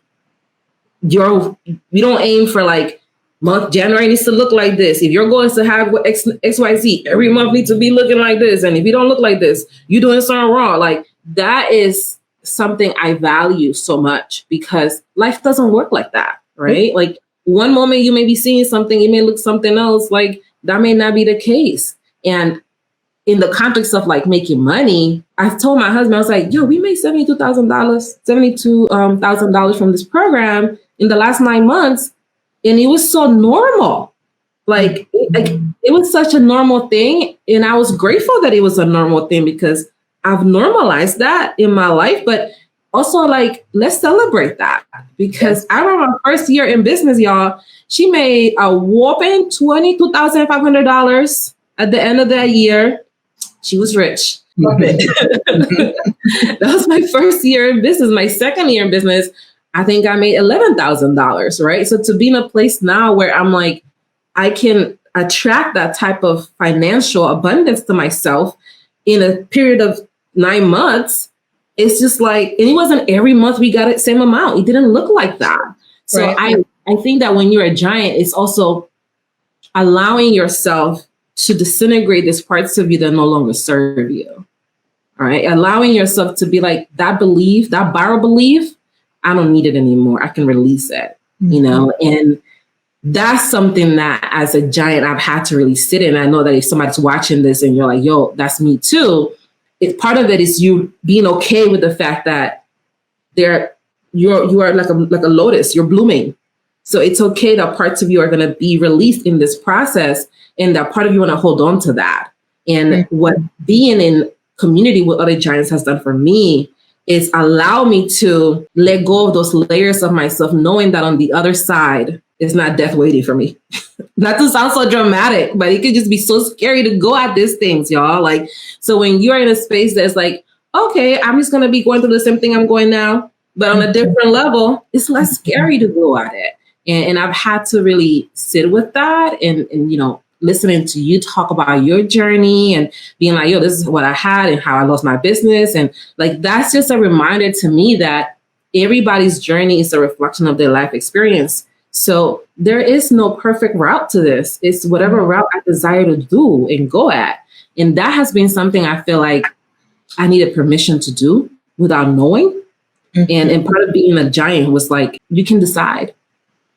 we don't aim for like month January needs to look like this. If you're going to have XYZ, every month needs to be looking like this. And if you don't look like this, you're doing something wrong. Like that is something I value so much because life doesn't work like that, right? Like one moment you may be seeing something, it may look something else. Like that may not be the case. And in the context of like making money, I told my husband, I was like, yo, we made $72,000 from this program in the last 9 months. And it was so normal. Like it was such a normal thing. And I was grateful that it was a normal thing because I've normalized that in my life. But also like, let's celebrate that because I remember my first year in business, y'all, she made a whopping $22,500 at the end of that year. She was rich. Love it. That was my first year in business. My second year in business, I think I made $11,000, right? So to be in a place now where I'm like, I can attract that type of financial abundance to myself in a period of 9 months, it's just like, and it wasn't every month we got the same amount. It didn't look like that. So I think that when you're a giant, it's also allowing yourself to disintegrate these parts of you that no longer serve you. All right. Allowing yourself to be like that belief, that borrowed belief, I don't need it anymore. I can release it, you know, and that's something that as a giant, I've had to really sit in. I know that if somebody's watching this and you're like, yo, that's me too. It's part of it is you being okay with the fact that you are like a lotus, you're blooming. So it's okay that parts of you are going to be released in this process. And that part of you want to hold on to that. And what being in community with other giants has done for me is allow me to let go of those layers of myself, knowing that on the other side is not death waiting for me. Not to sound so dramatic, but it could just be so scary to go at these things, y'all. Like, so when you're in a space that's like, okay, I'm just going to be going through the same thing I'm going now, but on a different level, it's less scary to go at it. And I've had to really sit with that and you know, listening to you talk about your journey and being like, yo, this is what I had and how I lost my business. And like, that's just a reminder to me that everybody's journey is a reflection of their life experience. So there is no perfect route to this. It's whatever route I desire to do and go at. And that has been something I feel like I needed permission to do without knowing. And part of being a giant was like, you can decide.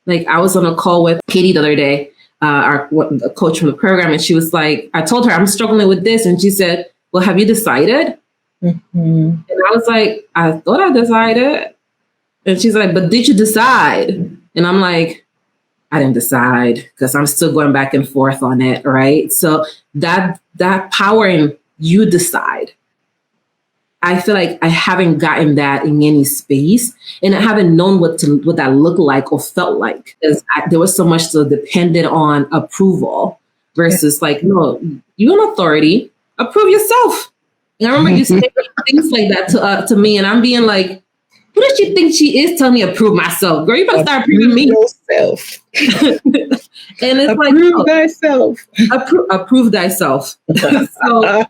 Like I was on a call with Katie the other day, our coach from the program. And she was like, I told her I'm struggling with this. And she said, well, have you decided? And I was like, I thought I decided. And she's like, but did you decide? And I'm like, I didn't decide because I'm still going back and forth on it. Right. So that power in you decide. I feel like I haven't gotten that in any space and I haven't known what that looked like or felt like because there was so much so dependent on approval versus like, no, you're an authority, approve yourself. And I remember you saying things like that to me, and I'm being like, who does she think she is? Tell me to prove myself. Girl, you better start proving me. Yourself. And it's approve thyself. Approve thyself. So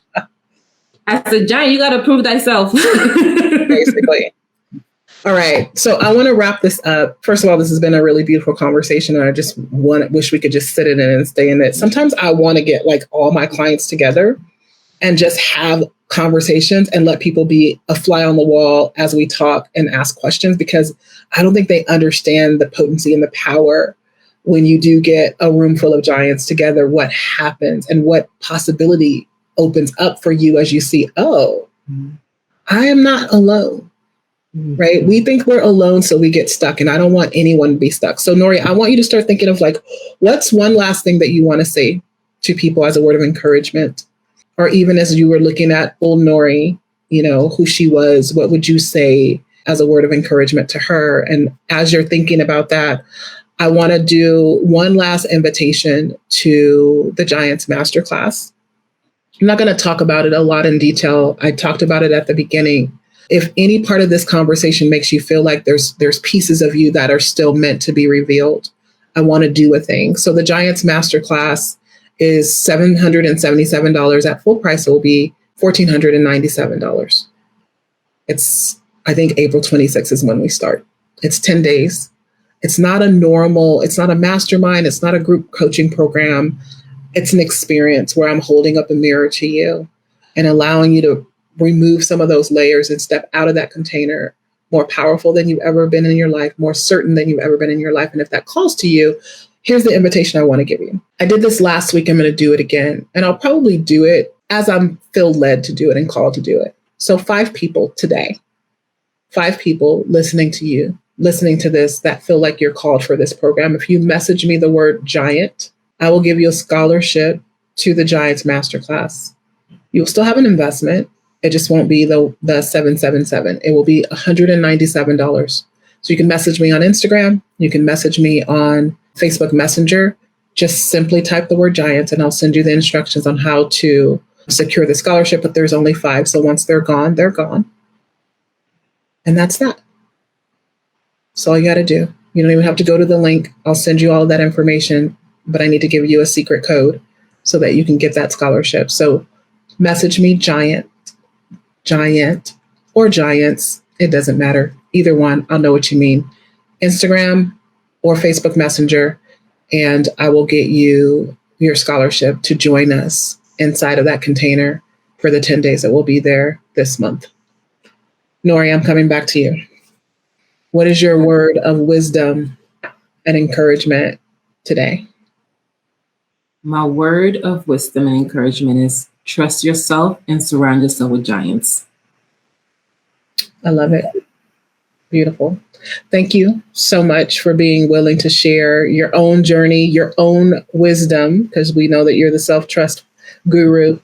as a giant, you got to prove thyself. Basically. All right. So I want to wrap this up. First of all, this has been a really beautiful conversation, and I just wish we could just sit in it and stay in it. Sometimes I want to get like all my clients together and just have conversations and let people be a fly on the wall as we talk and ask questions, because I don't think they understand the potency and the power when you do get a room full of giants together, what happens and what possibility opens up for you as you see, oh, I am not alone, right? We think we're alone, so we get stuck, and I don't want anyone to be stuck. So Nori, I want you to start thinking of like, what's one last thing that you want to say to people as a word of encouragement? Or even as you were looking at old Nori, you know, who she was, what would you say as a word of encouragement to her? And as you're thinking about that, I want to do one last invitation to the Giants Masterclass. I'm not going to talk about it a lot in detail. I talked about it at the beginning. If any part of this conversation makes you feel like there's pieces of you that are still meant to be revealed, I want to do a thing. So the Giants Masterclass is $777 at full price. It will be $1,497. It's, I think April 26th is when we start. It's 10 days. It's not a mastermind. It's not a group coaching program. It's an experience where I'm holding up a mirror to you and allowing you to remove some of those layers and step out of that container more powerful than you've ever been in your life, more certain than you've ever been in your life. And if that calls to you, here's the invitation I want to give you. I did this last week. I'm going to do it again. And I'll probably do it as I'm feel led to do it and called to do it. So 5 people today, 5 people listening to you, listening to this, that feel like you're called for this program. If you message me the word giant, I will give you a scholarship to the Giants Masterclass. You'll still have an investment. It just won't be the $777. It will be $197. So you can message me on Instagram. You can message me on Facebook Messenger. Just simply type the word giant and I'll send you the instructions on how to secure the scholarship. But there's only 5. So once they're gone, they're gone. And that's that. That's all you got to do. You don't even have to go to the link. I'll send you all of that information, but I need to give you a secret code so that you can get that scholarship. So message me giant, or giants. It doesn't matter. Either one, I'll know what you mean. Instagram or Facebook Messenger, and I will get you your scholarship to join us inside of that container for the 10 days that we'll be there this month. Nori, I'm coming back to you. What is your word of wisdom and encouragement today? My word of wisdom and encouragement is trust yourself and surround yourself with giants. I love it. Beautiful. Thank you so much for being willing to share your own journey, your own wisdom, because we know that you're the self-trust guru,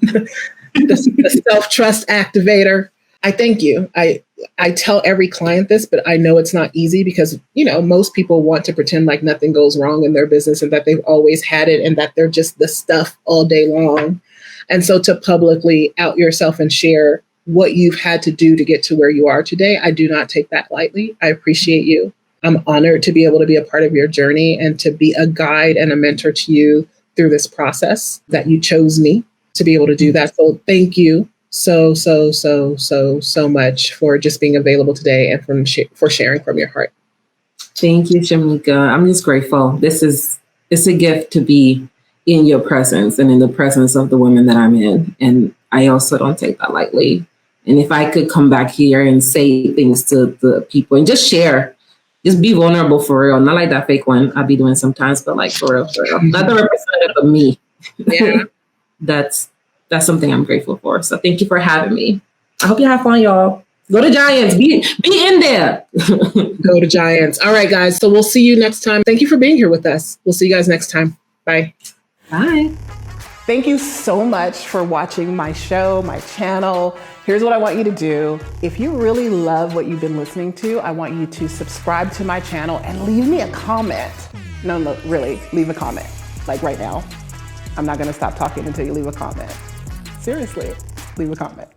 the self-trust activator. I thank you. I tell every client this, but I know it's not easy because, you know, most people want to pretend like nothing goes wrong in their business and that they've always had it and that they're just the stuff all day long. And so to publicly out yourself and share what you've had to do to get to where you are today, I do not take that lightly. I appreciate you. I'm honored to be able to be a part of your journey and to be a guide and a mentor to you through this process that you chose me to be able to do that. So thank you so much for just being available today and for sharing from your heart. Thank you, Shameca. I'm just grateful. It's a gift to be in your presence and in the presence of the women that I'm in. And I also don't take that lightly. And if I could come back here and say things to the people and just share, just be vulnerable for real. Not like that fake one I'll be doing sometimes, but like for real. Not the representative of me. Yeah. That's something I'm grateful for. So thank you for having me. I hope you have fun, y'all. Go to Giants. Be in there. Go to Giants. All right, guys. So we'll see you next time. Thank you for being here with us. We'll see you guys next time. Bye. Bye. Thank you so much for watching my show, my channel. Here's what I want you to do. If you really love what you've been listening to, I want you to subscribe to my channel and leave me a comment. No, really, leave a comment. Like right now. I'm not gonna stop talking until you leave a comment. Seriously. leave a comment.